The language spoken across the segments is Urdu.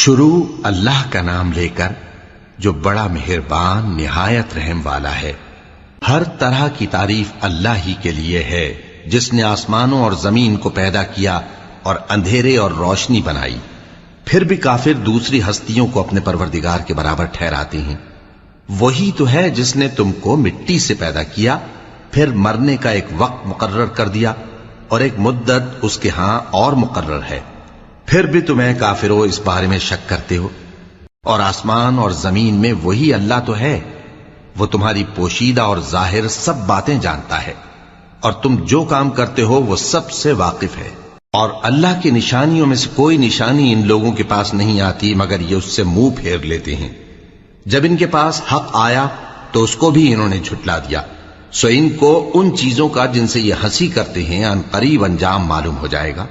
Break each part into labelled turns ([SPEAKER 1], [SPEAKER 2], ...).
[SPEAKER 1] شروع اللہ کا نام لے کر جو بڑا مہربان نہایت رحم والا ہے۔ ہر طرح کی تعریف اللہ ہی کے لیے ہے جس نے آسمانوں اور زمین کو پیدا کیا اور اندھیرے اور روشنی بنائی۔ پھر بھی کافر دوسری ہستیوں کو اپنے پروردگار کے برابر ٹھہراتے ہیں۔ وہی تو ہے جس نے تم کو مٹی سے پیدا کیا، پھر مرنے کا ایک وقت مقرر کر دیا اور ایک مدت اس کے ہاں اور مقرر ہے، پھر بھی تمہیں کافروں اس بارے میں شک کرتے ہو۔ اور آسمان اور زمین میں وہی اللہ تو ہے، وہ تمہاری پوشیدہ اور ظاہر سب باتیں جانتا ہے، اور تم جو کام کرتے ہو وہ سب سے واقف ہے۔ اور اللہ کی نشانیوں میں سے کوئی نشانی ان لوگوں کے پاس نہیں آتی مگر یہ اس سے منہ پھیر لیتے ہیں۔ جب ان کے پاس حق آیا تو اس کو بھی انہوں نے جھٹلا دیا، سو ان کو ان چیزوں کا جن سے یہ ہنسی کرتے ہیں ان قریب انجام معلوم ہو جائے گا۔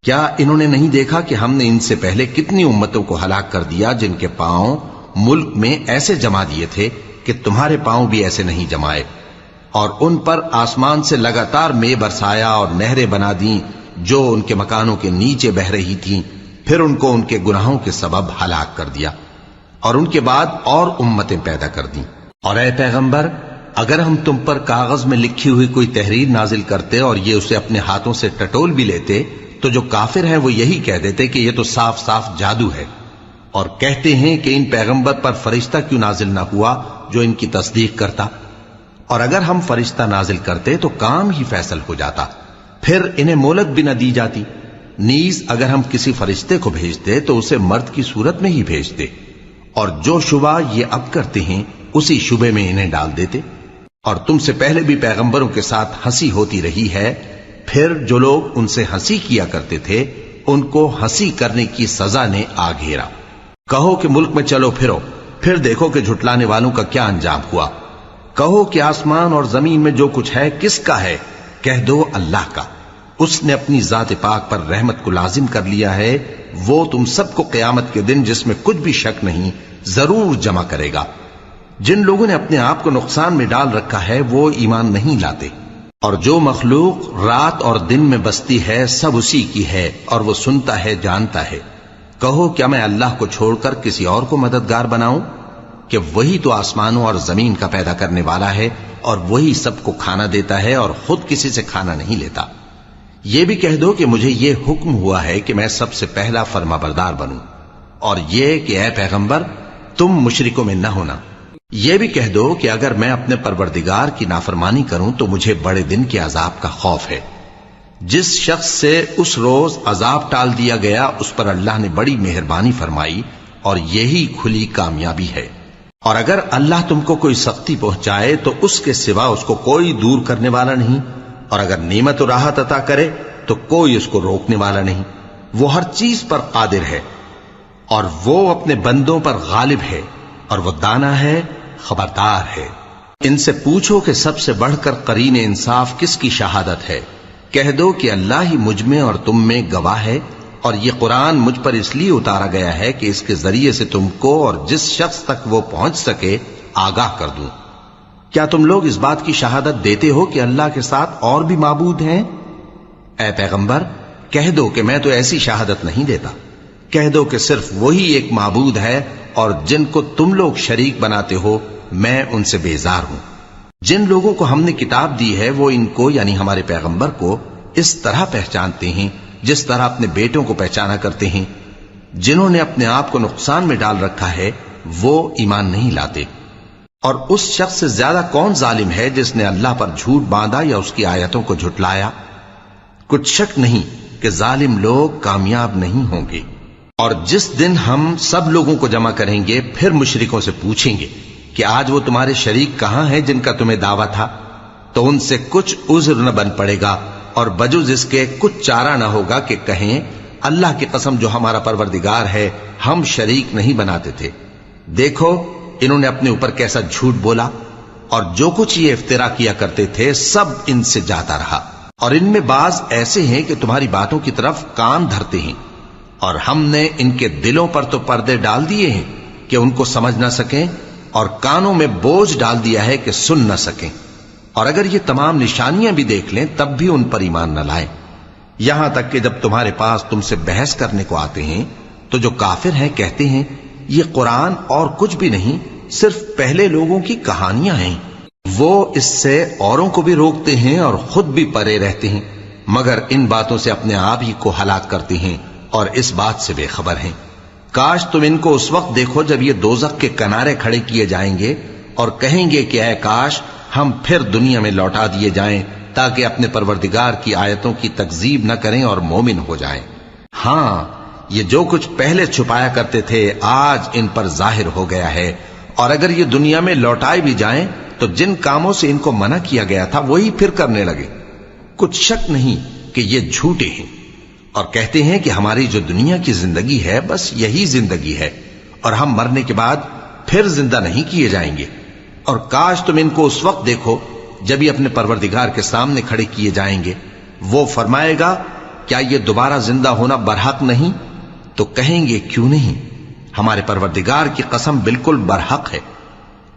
[SPEAKER 1] کیا انہوں نے نہیں دیکھا کہ ہم نے ان سے پہلے کتنی امتوں کو ہلاک کر دیا جن کے پاؤں ملک میں ایسے جما دیے تھے کہ تمہارے پاؤں بھی ایسے نہیں جمائے، اور ان پر آسمان سے لگاتار مے برسایا اور نہریں بنا دیں جو ان کے مکانوں کے نیچے بہ رہی تھیں، پھر ان کو ان کے گناہوں کے سبب ہلاک کر دیا، اور ان کے بعد اور امتیں پیدا کر دیں۔ اور اے پیغمبر، اگر ہم تم پر کاغذ میں لکھی ہوئی کوئی تحریر نازل کرتے اور یہ اسے اپنے ہاتھوں سے ٹٹول بھی لیتے تو جو کافر ہیں وہ یہی کہہ دیتے کہ یہ تو صاف صاف جادو ہے، اور کہتے ہیں کہ ان پیغمبر پر فرشتہ کیوں نازل نہ ہوا جو ان کی تصدیق کرتا، اور اگر ہم فرشتہ نازل کرتے تو کام ہی فیصل ہو جاتا، پھر انہیں مہلت بھی نہ دی جاتی۔ نیز اگر ہم کسی فرشتے کو بھیجتے تو اسے مرد کی صورت میں ہی بھیجتے، اور جو شبہ یہ اب کرتے ہیں اسی شبے میں انہیں ڈال دیتے۔ اور تم سے پہلے بھی پیغمبروں کے ساتھ ہنسی ہوتی رہی ہے، پھر جو لوگ ان سے ہنسی کیا کرتے تھے ان کو ہنسی کرنے کی سزا نے آ گھیرا۔ کہو کہ ملک میں چلو پھرو، پھر دیکھو کہ جھٹلانے والوں کا کیا انجام ہوا۔ کہو کہ آسمان اور زمین میں جو کچھ ہے کس کا ہے؟ کہہ دو اللہ کا۔ اس نے اپنی ذات پاک پر رحمت کو لازم کر لیا ہے، وہ تم سب کو قیامت کے دن جس میں کچھ بھی شک نہیں ضرور جمع کرے گا۔ جن لوگوں نے اپنے آپ کو نقصان میں ڈال رکھا ہے وہ ایمان نہیں لاتے، اور جو مخلوق رات اور دن میں بستی ہے سب اسی کی ہے، اور وہ سنتا ہے جانتا ہے۔ کہو کیا میں اللہ کو چھوڑ کر کسی اور کو مددگار بناؤں کہ وہی تو آسمانوں اور زمین کا پیدا کرنے والا ہے، اور وہی سب کو کھانا دیتا ہے اور خود کسی سے کھانا نہیں لیتا۔ یہ بھی کہہ دو کہ مجھے یہ حکم ہوا ہے کہ میں سب سے پہلا فرما بردار بنوں، اور یہ کہ اے پیغمبر تم مشرکوں میں نہ ہونا۔ یہ بھی کہہ دو کہ اگر میں اپنے پروردگار کی نافرمانی کروں تو مجھے بڑے دن کے عذاب کا خوف ہے۔ جس شخص سے اس روز عذاب ٹال دیا گیا اس پر اللہ نے بڑی مہربانی فرمائی، اور یہی کھلی کامیابی ہے۔ اور اگر اللہ تم کو کوئی سختی پہنچائے تو اس کے سوا اس کو کوئی دور کرنے والا نہیں، اور اگر نعمت و راحت عطا کرے تو کوئی اس کو روکنے والا نہیں۔ وہ ہر چیز پر قادر ہے، اور وہ اپنے بندوں پر غالب ہے، اور وہ دانا ہے، خبردار ہے۔ ان سے پوچھو کہ سب سے بڑھ کر قرین انصاف کس کی شہادت ہے؟ کہہ دو کہ اللہ ہی مجھ میں اور تم میں گواہ ہے، اور یہ قرآن مجھ پر اس لیے اتارا گیا ہے کہ اس کے ذریعے سے تم کو اور جس شخص تک وہ پہنچ سکے آگاہ کر دوں۔ کیا تم لوگ اس بات کی شہادت دیتے ہو کہ اللہ کے ساتھ اور بھی معبود ہیں؟ اے پیغمبر کہہ دو کہ میں تو ایسی شہادت نہیں دیتا۔ کہہ دو کہ صرف وہی ایک معبود ہے، اور جن کو تم لوگ شریک بناتے ہو میں ان سے بیزار ہوں۔ جن لوگوں کو ہم نے کتاب دی ہے وہ ان کو یعنی ہمارے پیغمبر کو اس طرح پہچانتے ہیں جس طرح اپنے بیٹوں کو پہچانا کرتے ہیں۔ جنہوں نے اپنے آپ کو نقصان میں ڈال رکھا ہے وہ ایمان نہیں لاتے۔ اور اس شخص سے زیادہ کون ظالم ہے جس نے اللہ پر جھوٹ باندھا یا اس کی آیتوں کو جھٹلایا؟ کچھ شک نہیں کہ ظالم لوگ کامیاب نہیں ہوں گے۔ اور جس دن ہم سب لوگوں کو جمع کریں گے پھر مشرکوں سے پوچھیں گے کہ آج وہ تمہارے شریک کہاں ہیں جن کا تمہیں دعویٰ تھا، تو ان سے کچھ عذر نہ بن پڑے گا، اور بجز اس کے کچھ چارہ نہ ہوگا کہ کہیں اللہ کی قسم جو ہمارا پروردگار ہے ہم شریک نہیں بناتے تھے۔ دیکھو انہوں نے اپنے اوپر کیسا جھوٹ بولا، اور جو کچھ یہ افترا کیا کرتے تھے سب ان سے جاتا رہا۔ اور ان میں بعض ایسے ہیں کہ تمہاری باتوں کی طرف کان دھرتے ہیں، اور ہم نے ان کے دلوں پر تو پردے ڈال دیے ہیں کہ ان کو سمجھ نہ سکیں، اور کانوں میں بوجھ ڈال دیا ہے کہ سن نہ سکیں۔ اور اگر یہ تمام نشانیاں بھی دیکھ لیں تب بھی ان پر ایمان نہ لائیں، یہاں تک کہ جب تمہارے پاس تم سے بحث کرنے کو آتے ہیں تو جو کافر ہیں کہتے ہیں یہ قرآن اور کچھ بھی نہیں، صرف پہلے لوگوں کی کہانیاں ہیں۔ وہ اس سے اوروں کو بھی روکتے ہیں اور خود بھی پرے رہتے ہیں، مگر ان باتوں سے اپنے آپ ہی کو ہلاک کرتے ہیں اور اس بات سے بے خبر ہیں۔ کاش تم ان کو اس وقت دیکھو جب یہ دوزخ کے کنارے کھڑے کیے جائیں گے اور کہیں گے کہ اے کاش ہم پھر دنیا میں لوٹا دیے جائیں تاکہ اپنے پروردگار کی آیتوں کی تکذیب نہ کریں اور مومن ہو جائیں۔ ہاں، یہ جو کچھ پہلے چھپایا کرتے تھے آج ان پر ظاہر ہو گیا ہے، اور اگر یہ دنیا میں لوٹائے بھی جائیں تو جن کاموں سے ان کو منع کیا گیا تھا وہی پھر کرنے لگے۔ کچھ شک نہیں کہ یہ جھوٹے ہیں، اور کہتے ہیں کہ ہماری جو دنیا کی زندگی ہے بس یہی زندگی ہے، اور ہم مرنے کے بعد پھر زندہ نہیں کیے جائیں گے۔ اور کاش تم ان کو اس وقت دیکھو جب یہ اپنے پروردگار کے سامنے کھڑے کیے جائیں گے، وہ فرمائے گا کیا یہ دوبارہ زندہ ہونا برحق نہیں؟ تو کہیں گے کیوں نہیں، ہمارے پروردگار کی قسم بالکل برحق ہے۔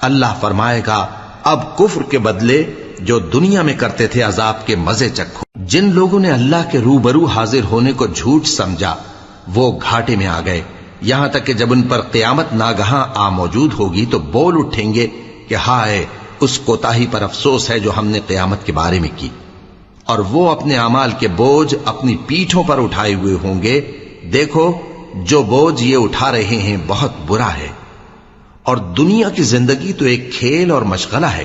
[SPEAKER 1] اللہ فرمائے گا اب کفر کے بدلے جو دنیا میں کرتے تھے عذاب کے مزے چکھو۔ جن لوگوں نے اللہ کے روبرو حاضر ہونے کو جھوٹ سمجھا وہ گھاٹے میں آ گئے، یہاں تک کہ جب ان پر قیامت ناگہاں آ موجود ہوگی تو بول اٹھیں گے کہ ہائے اس کوتاہی پر افسوس ہے جو ہم نے قیامت کے بارے میں کی، اور وہ اپنے اعمال کے بوجھ اپنی پیٹھوں پر اٹھائے ہوئے ہوں گے۔ دیکھو جو بوجھ یہ اٹھا رہے ہیں بہت برا ہے، اور دنیا کی زندگی تو ایک کھیل اور مشغلہ ہے،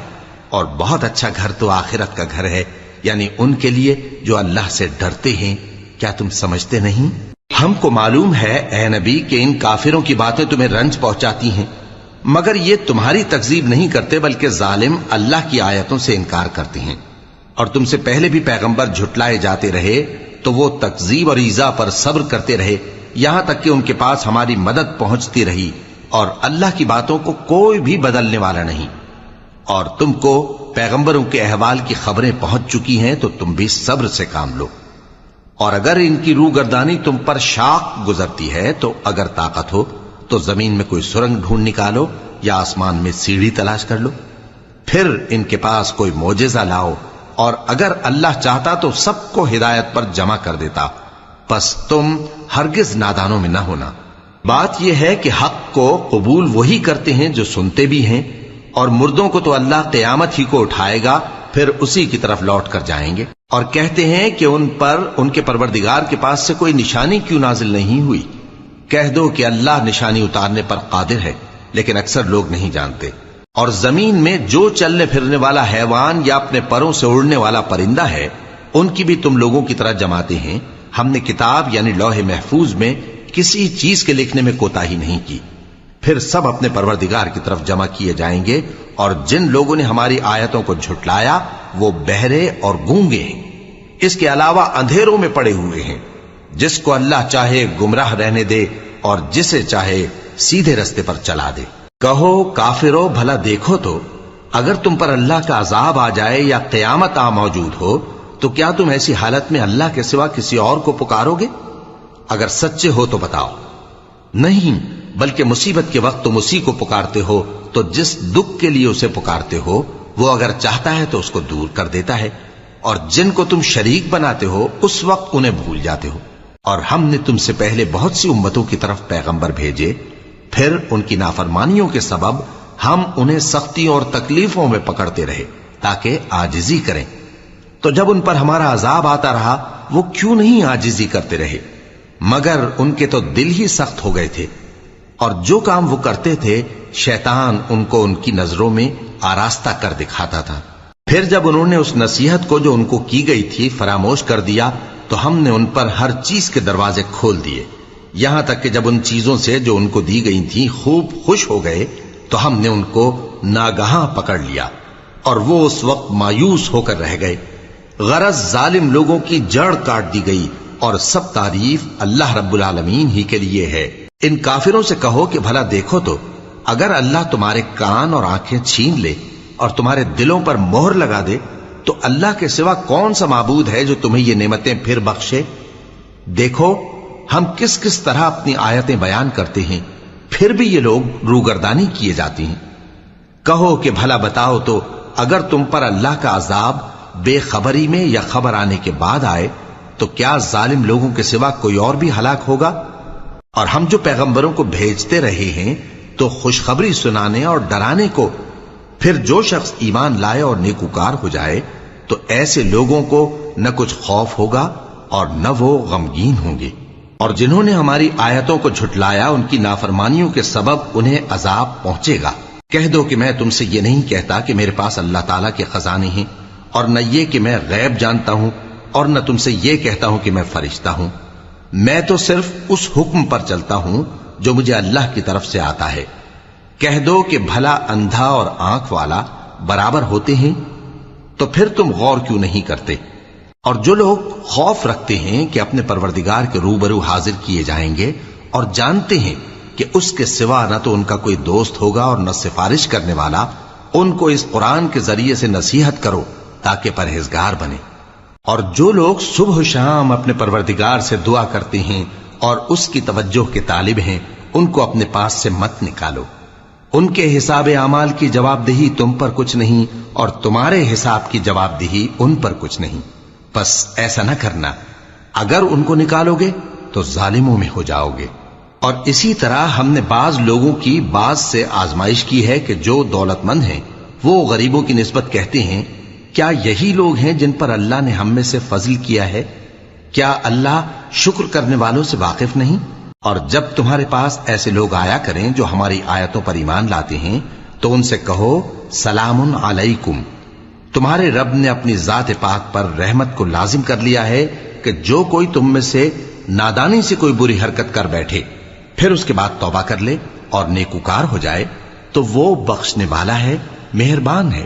[SPEAKER 1] اور بہت اچھا گھر تو آخرت کا گھر ہے، یعنی ان کے لیے جو اللہ سے ڈرتے ہیں۔ کیا تم سمجھتے نہیں؟ ہم کو معلوم ہے اے نبی کہ ان کافروں کی باتیں تمہیں رنج پہنچاتی ہیں، مگر یہ تمہاری تکذیب نہیں کرتے بلکہ ظالم اللہ کی آیتوں سے انکار کرتے ہیں، اور تم سے پہلے بھی پیغمبر جھٹلائے جاتے رہے تو وہ تکذیب اور ایذا پر صبر کرتے رہے، یہاں تک کہ ان کے پاس ہماری مدد پہنچتی رہی، اور اللہ کی باتوں کو کوئی بھی بدلنے والا نہیں۔ اور تم کو پیغمبروں کے احوال کی خبریں پہنچ چکی ہیں تو تم بھی صبر سے کام لو، اور اگر ان کی روگردانی تم پر شاق گزرتی ہے تو اگر طاقت ہو تو زمین میں کوئی سرنگ ڈھونڈ نکالو یا آسمان میں سیڑھی تلاش کر لو، پھر ان کے پاس کوئی معجزہ لاؤ، اور اگر اللہ چاہتا تو سب کو ہدایت پر جمع کر دیتا، پس تم ہرگز نادانوں میں نہ ہونا۔ بات یہ ہے کہ حق کو قبول وہی کرتے ہیں جو سنتے بھی ہیں، اور مردوں کو تو اللہ قیامت ہی کو اٹھائے گا، پھر اسی کی طرف لوٹ کر جائیں گے۔ اور کہتے ہیں کہ ان پر ان کے پروردگار کے پاس سے کوئی نشانی کیوں نازل نہیں ہوئی؟ کہہ دو کہ اللہ نشانی اتارنے پر قادر ہے، لیکن اکثر لوگ نہیں جانتے۔ اور زمین میں جو چلنے پھرنے والا حیوان یا اپنے پروں سے اڑنے والا پرندہ ہے ان کی بھی تم لوگوں کی طرح جماتے ہیں۔ ہم نے کتاب یعنی لوح محفوظ میں کسی چیز کے لکھنے میں کوتاہی نہیں کی، پھر سب اپنے پروردگار کی طرف جمع کیے جائیں گے، اور جن لوگوں نے ہماری آیتوں کو جھٹلایا وہ بہرے اور گونگے ہیں، اس کے علاوہ اندھیروں میں پڑے ہوئے ہیں۔ جس کو اللہ چاہے گمراہ رہنے دے اور جسے چاہے سیدھے رستے پر چلا دے۔ کہو کافرو بھلا دیکھو تو اگر تم پر اللہ کا عذاب آ جائے یا قیامت آ موجود ہو تو کیا تم ایسی حالت میں اللہ کے سوا کسی اور کو پکارو گے؟ اگر سچے ہو تو بتاؤ۔ نہیں، بلکہ مصیبت کے وقت تم اسی کو پکارتے ہو، تو جس دکھ کے لیے اسے پکارتے ہو وہ اگر چاہتا ہے تو اس کو دور کر دیتا ہے، اور جن کو تم شریک بناتے ہو اس وقت انہیں بھول جاتے ہو۔ اور ہم نے تم سے پہلے بہت سی امتوں کی طرف پیغمبر بھیجے، پھر ان کی نافرمانیوں کے سبب ہم انہیں سختیوں اور تکلیفوں میں پکڑتے رہے تاکہ عاجزی کریں۔ تو جب ان پر ہمارا عذاب آتا رہا وہ کیوں نہیں عاجزی کرتے رہے، مگر ان کے تو دل ہی سخت ہو گئے تھے، اور جو کام وہ کرتے تھے شیطان ان کو ان کی نظروں میں آراستہ کر دکھاتا تھا۔ پھر جب انہوں نے اس نصیحت کو جو ان کو کی گئی تھی فراموش کر دیا تو ہم نے ان پر ہر چیز کے دروازے کھول دیے، یہاں تک کہ جب ان چیزوں سے جو ان کو دی گئی تھی خوب خوش ہو گئے تو ہم نے ان کو ناگہاں پکڑ لیا، اور وہ اس وقت مایوس ہو کر رہ گئے۔ غرض ظالم لوگوں کی جڑ کاٹ دی گئی، اور سب تعریف اللہ رب العالمین ہی کے لیے ہے۔ ان کافروں سے کہو کہ بھلا دیکھو تو اگر اللہ تمہارے کان اور آنکھیں چھین لے اور تمہارے دلوں پر مہر لگا دے تو اللہ کے سوا کون سا معبود ہے جو تمہیں یہ نعمتیں پھر بخشے؟ دیکھو ہم کس کس طرح اپنی آیتیں بیان کرتے ہیں، پھر بھی یہ لوگ روگردانی کیے جاتی ہیں۔ کہو کہ بھلا بتاؤ تو اگر تم پر اللہ کا عذاب بے خبری میں یا خبر آنے کے بعد آئے تو کیا ظالم لوگوں کے سوا کوئی اور بھی ہلاک ہوگا؟ اور ہم جو پیغمبروں کو بھیجتے رہے ہیں تو خوشخبری سنانے اور ڈرانے کو، پھر جو شخص ایمان لائے اور نیکوکار ہو جائے تو ایسے لوگوں کو نہ کچھ خوف ہوگا اور نہ وہ غمگین ہوں گے۔ اور جنہوں نے ہماری آیتوں کو جھٹلایا ان کی نافرمانیوں کے سبب انہیں عذاب پہنچے گا۔ کہہ دو کہ میں تم سے یہ نہیں کہتا کہ میرے پاس اللہ تعالیٰ کے خزانے ہیں، اور نہ یہ کہ میں غیب جانتا ہوں، اور نہ تم سے یہ کہتا ہوں کہ میں فرشتہ ہوں۔ میں تو صرف اس حکم پر چلتا ہوں جو مجھے اللہ کی طرف سے آتا ہے۔ کہہ دو کہ بھلا اندھا اور آنکھ والا برابر ہوتے ہیں؟ تو پھر تم غور کیوں نہیں کرتے؟ اور جو لوگ خوف رکھتے ہیں کہ اپنے پروردگار کے روبرو حاضر کیے جائیں گے اور جانتے ہیں کہ اس کے سوا نہ تو ان کا کوئی دوست ہوگا اور نہ سفارش کرنے والا، ان کو اس قرآن کے ذریعے سے نصیحت کرو تاکہ پرہیزگار بنے۔ اور جو لوگ صبح و شام اپنے پروردگار سے دعا کرتے ہیں اور اس کی توجہ کے طالب ہیں، ان کو اپنے پاس سے مت نکالو۔ ان کے حساب اعمال کی جواب دہی تم پر کچھ نہیں، اور تمہارے حساب کی جواب دہی ان پر کچھ نہیں۔ بس ایسا نہ کرنا، اگر ان کو نکالو گے تو ظالموں میں ہو جاؤ گے۔ اور اسی طرح ہم نے بعض لوگوں کی بعض سے آزمائش کی ہے کہ جو دولت مند ہیں وہ غریبوں کی نسبت کہتے ہیں کیا یہی لوگ ہیں جن پر اللہ نے ہم میں سے فضل کیا ہے؟ کیا اللہ شکر کرنے والوں سے واقف نہیں؟ اور جب تمہارے پاس ایسے لوگ آیا کریں جو ہماری آیتوں پر ایمان لاتے ہیں تو ان سے کہو سلام علیکم، تمہارے رب نے اپنی ذات پاک پر رحمت کو لازم کر لیا ہے کہ جو کوئی تم میں سے نادانی سے کوئی بری حرکت کر بیٹھے پھر اس کے بعد توبہ کر لے اور نیکوکار ہو جائے تو وہ بخشنے والا ہے، مہربان ہے۔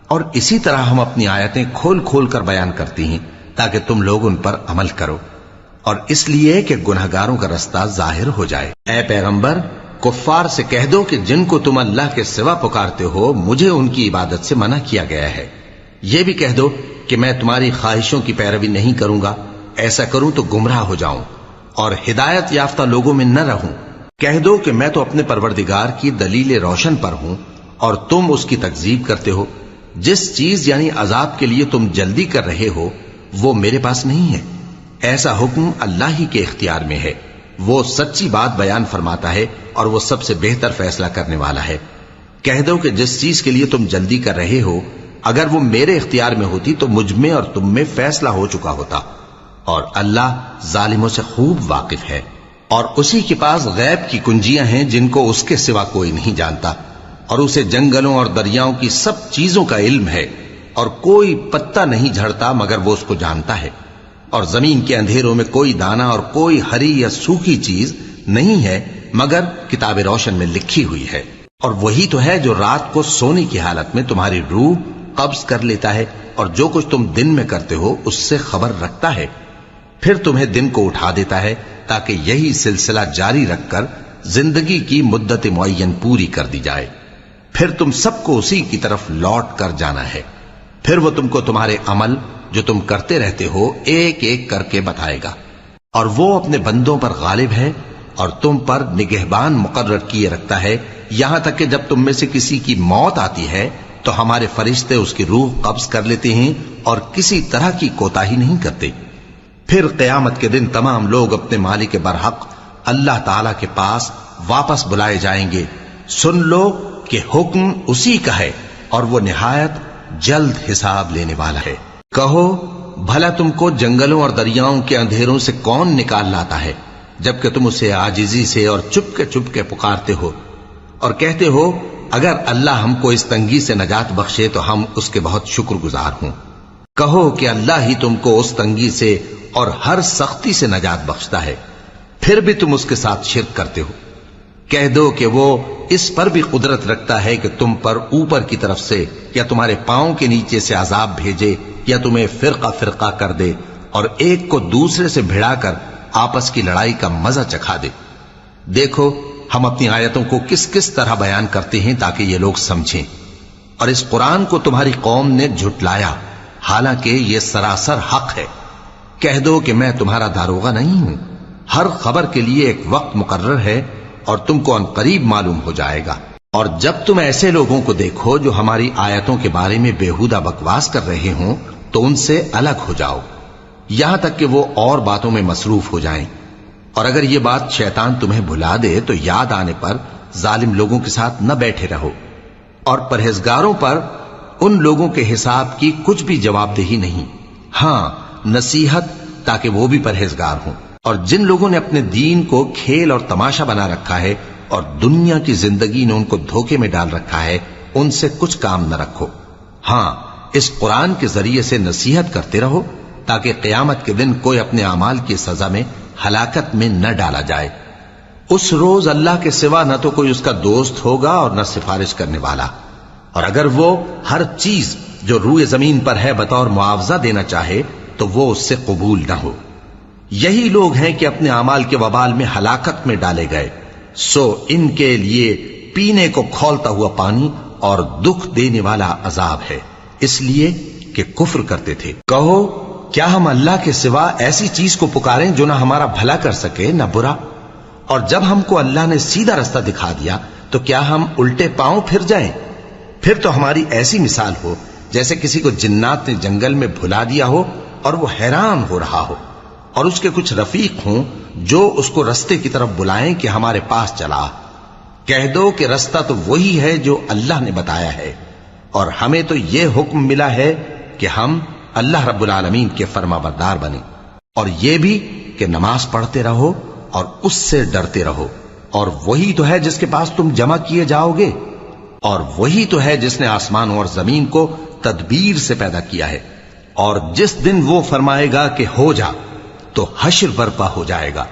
[SPEAKER 1] اور اسی طرح ہم اپنی آیتیں کھول کھول کر بیان کرتی ہیں تاکہ تم لوگ ان پر عمل کرو، اور اس لیے کہ گنہگاروں کا رستہ ظاہر ہو جائے۔ اے پیغمبر، کفار سے کہہ دو کہ جن کو تم اللہ کے سوا پکارتے ہو مجھے ان کی عبادت سے منع کیا گیا ہے۔ یہ بھی کہہ دو کہ میں تمہاری خواہشوں کی پیروی نہیں کروں گا، ایسا کروں تو گمراہ ہو جاؤں اور ہدایت یافتہ لوگوں میں نہ رہوں۔ کہہ دو کہ میں تو اپنے پروردگار کی دلیل روشن پر ہوں اور تم اس کی تکذیب کرتے ہو۔ جس چیز یعنی عذاب کے لیے تم جلدی کر رہے ہو وہ میرے پاس نہیں ہے، ایسا حکم اللہ ہی کے اختیار میں ہے۔ وہ سچی بات بیان فرماتا ہے اور وہ سب سے بہتر فیصلہ کرنے والا ہے۔ کہہ دو کہ جس چیز کے لیے تم جلدی کر رہے ہو اگر وہ میرے اختیار میں ہوتی تو مجھ میں اور تم میں فیصلہ ہو چکا ہوتا، اور اللہ ظالموں سے خوب واقف ہے۔ اور اسی کے پاس غیب کی کنجیاں ہیں جن کو اس کے سوا کوئی نہیں جانتا، اور اسے جنگلوں اور دریاؤں کی سب چیزوں کا علم ہے، اور کوئی پتا نہیں جھڑتا مگر وہ اس کو جانتا ہے، اور زمین کے اندھیروں میں کوئی دانہ اور کوئی ہری یا سوکھی چیز نہیں ہے مگر کتاب روشن میں لکھی ہوئی ہے۔ اور وہی تو ہے جو رات کو سونے کی حالت میں تمہاری روح قبض کر لیتا ہے، اور جو کچھ تم دن میں کرتے ہو اس سے خبر رکھتا ہے، پھر تمہیں دن کو اٹھا دیتا ہے تاکہ یہی سلسلہ جاری رکھ کر زندگی کی مدت معین پوری کر دی جائے۔ پھر تم سب کو اسی کی طرف لوٹ کر جانا ہے، پھر وہ تم کو تمہارے عمل جو تم کرتے رہتے ہو ایک ایک کر کے بتائے گا، اور وہ اپنے بندوں پر غالب ہے اور تم پر نگہبان مقرر کیے رکھتا ہے، یہاں تک کہ جب تم میں سے کسی کی موت آتی ہے تو ہمارے فرشتے اس کی روح قبض کر لیتے ہیں اور کسی طرح کی کوتاہی نہیں کرتے۔ پھر قیامت کے دن تمام لوگ اپنے مالک برحق اللہ تعالی کے پاس واپس بلائے جائیں گے۔ سن لو کہ حکم اسی کا ہے اور وہ نہایت جلد حساب لینے والا ہے۔ کہو بھلا تم کو جنگلوں اور دریاؤں کے اندھیروں سے کون نکال لاتا ہے جبکہ تم اسے عاجزی سے اور چپ کے پکارتے ہو اور کہتے ہو اگر اللہ ہم کو اس تنگی سے نجات بخشے تو ہم اس کے بہت شکر گزار ہوں۔ کہو کہ اللہ ہی تم کو اس تنگی سے اور ہر سختی سے نجات بخشتا ہے، پھر بھی تم اس کے ساتھ شرک کرتے ہو۔ کہہ دو کہ وہ اس پر بھی قدرت رکھتا ہے کہ تم پر اوپر کی طرف سے یا تمہارے پاؤں کے نیچے سے عذاب بھیجے یا تمہیں فرقہ فرقہ کر دے اور ایک کو دوسرے سے بھڑا کر آپس کی لڑائی کا مزہ چکھا دے۔ دیکھو ہم اپنی آیتوں کو کس کس طرح بیان کرتے ہیں تاکہ یہ لوگ سمجھیں۔ اور اس قرآن کو تمہاری قوم نے جھٹلایا حالانکہ یہ سراسر حق ہے۔ کہہ دو کہ میں تمہارا داروغہ نہیں ہوں، ہر خبر کے لیے ایک وقت مقرر ہے اور تم کو عنقریب معلوم ہو جائے گا۔ اور جب تم ایسے لوگوں کو دیکھو جو ہماری آیتوں کے بارے میں بےہودہ بکواس کر رہے ہوں تو ان سے الگ ہو جاؤ یہاں تک کہ وہ اور باتوں میں مصروف ہو جائیں، اور اگر یہ بات شیطان تمہیں بھلا دے تو یاد آنے پر ظالم لوگوں کے ساتھ نہ بیٹھے رہو، اور پرہیزگاروں پر ان لوگوں کے حساب کی کچھ بھی جواب دہی نہیں، ہاں نصیحت تاکہ وہ بھی پرہیزگار ہوں۔ اور جن لوگوں نے اپنے دین کو کھیل اور تماشا بنا رکھا ہے اور دنیا کی زندگی نے ان کو دھوکے میں ڈال رکھا ہے، ان سے کچھ کام نہ رکھو، ہاں اس قرآن کے ذریعے سے نصیحت کرتے رہو تاکہ قیامت کے دن کوئی اپنے اعمال کی سزا میں ہلاکت میں نہ ڈالا جائے۔ اس روز اللہ کے سوا نہ تو کوئی اس کا دوست ہوگا اور نہ سفارش کرنے والا، اور اگر وہ ہر چیز جو روئے زمین پر ہے بطور معاوضہ دینا چاہے تو وہ اس سے قبول نہ ہو۔ یہی لوگ ہیں کہ اپنے اعمال کے وبال میں ہلاکت میں ڈالے گئے، سو ان کے لیے پینے کو کھولتا ہوا پانی اور دکھ دینے والا عذاب ہے، اس لیے کہ کفر کرتے تھے۔ کہو کیا ہم اللہ کے سوا ایسی چیز کو پکاریں جو نہ ہمارا بھلا کر سکے نہ برا؟ اور جب ہم کو اللہ نے سیدھا رستہ دکھا دیا تو کیا ہم الٹے پاؤں پھر جائیں؟ پھر تو ہماری ایسی مثال ہو جیسے کسی کو جنات نے جنگل میں بھلا دیا ہو اور وہ حیران ہو رہا ہو، اور اس کے کچھ رفیق ہوں جو اس کو رستے کی طرف بلائیں کہ ہمارے پاس چلا۔ کہہ دو کہ رستہ تو وہی ہے جو اللہ نے بتایا ہے، اور ہمیں تو یہ حکم ملا ہے کہ ہم اللہ رب العالمین کے فرما بردار بنیں، اور یہ بھی کہ نماز پڑھتے رہو اور اس سے ڈرتے رہو، اور وہی تو ہے جس کے پاس تم جمع کیے جاؤ گے، اور وہی تو ہے جس نے آسمان اور زمین کو تدبیر سے پیدا کیا ہے، اور جس دن وہ فرمائے گا کہ ہو جا تو حشر برپا ہو جائے گا،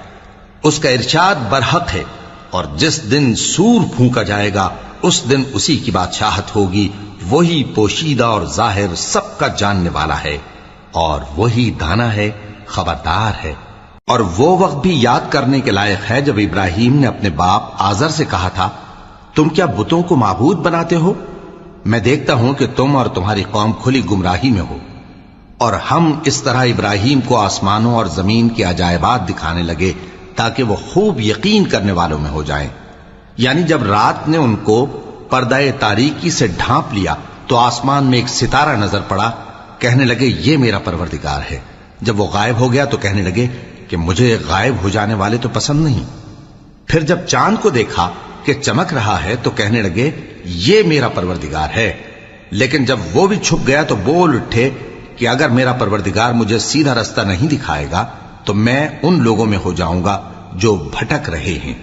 [SPEAKER 1] اس کا ارشاد برحق ہے، اور جس دن سور پھونکا جائے گا اس دن اسی کی بادشاہت ہوگی، وہی پوشیدہ اور ظاہر سب کا جاننے والا ہے، اور وہی دانا ہے، خبردار ہے۔ اور وہ وقت بھی یاد کرنے کے لائق ہے جب ابراہیم نے اپنے باپ آزر سے کہا تھا، تم کیا بتوں کو معبود بناتے ہو؟ میں دیکھتا ہوں کہ تم اور تمہاری قوم کھلی گمراہی میں ہو۔ اور ہم اس طرح ابراہیم کو آسمانوں اور زمین کے عجائبات دکھانے لگے تاکہ وہ خوب یقین کرنے والوں میں ہو جائیں۔ یعنی جب رات نے ان کو پردہ تاریکی سے ڈھانپ لیا تو آسمان میں ایک ستارہ نظر پڑا، کہنے لگے یہ میرا پروردگار ہے۔ جب وہ غائب ہو گیا تو کہنے لگے کہ مجھے غائب ہو جانے والے تو پسند نہیں۔ پھر جب چاند کو دیکھا کہ چمک رہا ہے تو کہنے لگے یہ میرا پروردگار ہے۔ لیکن جب وہ بھی چھپ گیا تو بول اٹھے کہ اگر میرا پروردگار مجھے سیدھا رستہ نہیں دکھائے گا تو میں ان لوگوں میں ہو جاؤں گا جو بھٹک رہے ہیں۔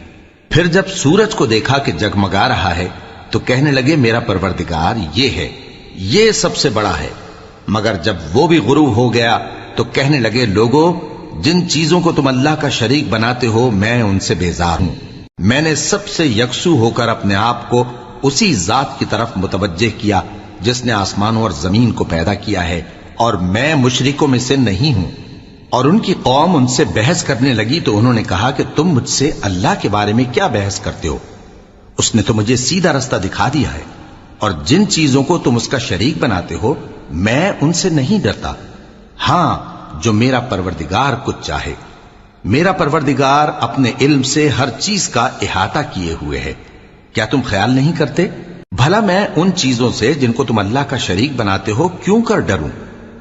[SPEAKER 1] پھر جب سورج کو دیکھا کہ جگمگا رہا ہے تو کہنے لگے میرا پروردگار یہ ہے، یہ سب سے بڑا ہے۔ مگر جب وہ بھی غروب ہو گیا تو کہنے لگے لوگو، جن چیزوں کو تم اللہ کا شریک بناتے ہو میں ان سے بیزار ہوں۔ میں نے سب سے یکسو ہو کر اپنے آپ کو اسی ذات کی طرف متوجہ کیا جس نے آسمانوں اور زمین کو پیدا کیا ہے، اور میں مشرکوں میں سے نہیں ہوں۔ اور ان کی قوم ان سے بحث کرنے لگی تو انہوں نے کہا کہ تم مجھ سے اللہ کے بارے میں کیا بحث کرتے ہو؟ اس نے تو مجھے سیدھا رستہ دکھا دیا ہے، اور جن چیزوں کو تم اس کا شریک بناتے ہو میں ان سے نہیں ڈرتا، ہاں جو میرا پروردگار کچھ چاہے۔ میرا پروردگار اپنے علم سے ہر چیز کا احاطہ کیے ہوئے ہے۔ کیا تم خیال نہیں کرتے؟ بھلا میں ان چیزوں سے جن کو تم اللہ کا شریک بناتے ہو کیوں کر ڈروں،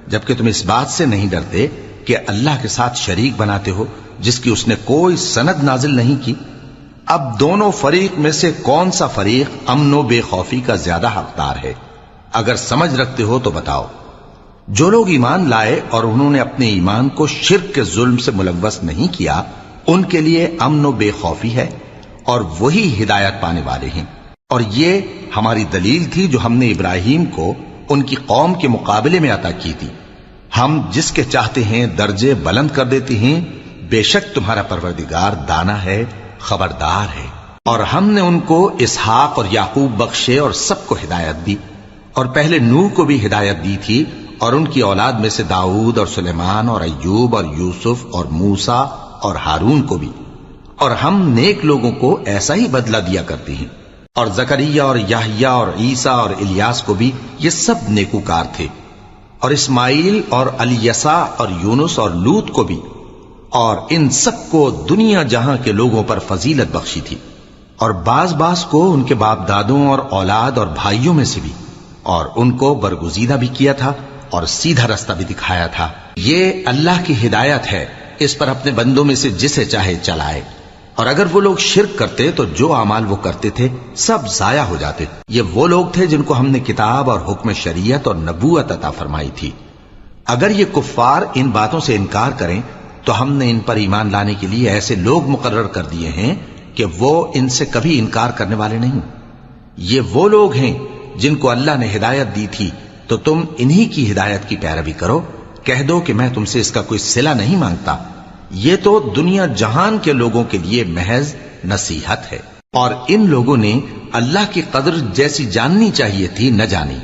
[SPEAKER 1] جبکہ تم اس بات سے نہیں ڈرتے کہ اللہ کے ساتھ شریک بناتے ہو جس کی اس نے کوئی سند نازل نہیں کی۔ اب دونوں فریق میں سے کون سا فریق امن و بے خوفی کا زیادہ حقدار ہے؟ اگر سمجھ رکھتے ہو تو بتاؤ۔ جو لوگ ایمان لائے اور انہوں نے اپنے ایمان کو شرک کے ظلم سے ملوث نہیں کیا، ان کے لیے امن و بے خوفی ہے، اور وہی ہدایت پانے والے ہیں۔ اور یہ ہماری دلیل تھی جو ہم نے ابراہیم کو ان کی قوم کے مقابلے میں عطا کی تھی۔ ہم جس کے چاہتے ہیں درجے بلند کر دیتے ہیں، بے شک تمہارا پروردگار دانا ہے، خبردار ہے۔ اور ہم نے ان کو اسحاق اور یعقوب بخشے اور سب کو ہدایت دی، اور پہلے نوح کو بھی ہدایت دی تھی، اور ان کی اولاد میں سے داؤد اور سلیمان اور ایوب اور یوسف اور موسیٰ اور ہارون کو بھی۔ اور ہم نیک لوگوں کو ایسا ہی بدلہ دیا کرتے ہیں۔ اور زکریا اور یحییٰ اور عیسیٰ اور الیاس کو بھی، یہ سب نیکوکار تھے۔ اور اسماعیل اور الیسع اور یونس اور لوط کو بھی، اور ان سب کو دنیا جہاں کے لوگوں پر فضیلت بخشی تھی، اور بعض کو ان کے باپ دادوں اور اولاد اور بھائیوں میں سے بھی، اور ان کو برگزیدہ بھی کیا تھا اور سیدھا رستہ بھی دکھایا تھا۔ یہ اللہ کی ہدایت ہے، اس پر اپنے بندوں میں سے جسے چاہے چلائے، اور اگر وہ لوگ شرک کرتے تو جو اعمال وہ کرتے تھے سب ضائع ہو جاتے۔ یہ وہ لوگ تھے جن کو ہم نے کتاب اور حکم شریعت اور نبوت عطا فرمائی تھی۔ اگر یہ کفار ان باتوں سے انکار کریں تو ہم نے ان پر ایمان لانے کے لیے ایسے لوگ مقرر کر دیے ہیں کہ وہ ان سے کبھی انکار کرنے والے نہیں۔ یہ وہ لوگ ہیں جن کو اللہ نے ہدایت دی تھی، تو تم انہی کی ہدایت کی پیروی کرو۔ کہہ دو کہ میں تم سے اس کا کوئی صلہ نہیں مانگتا، یہ تو دنیا جہان کے لوگوں کے لیے محض نصیحت ہے۔ اور ان لوگوں نے اللہ کی قدر جیسی جاننی چاہیے تھی نہ جانی۔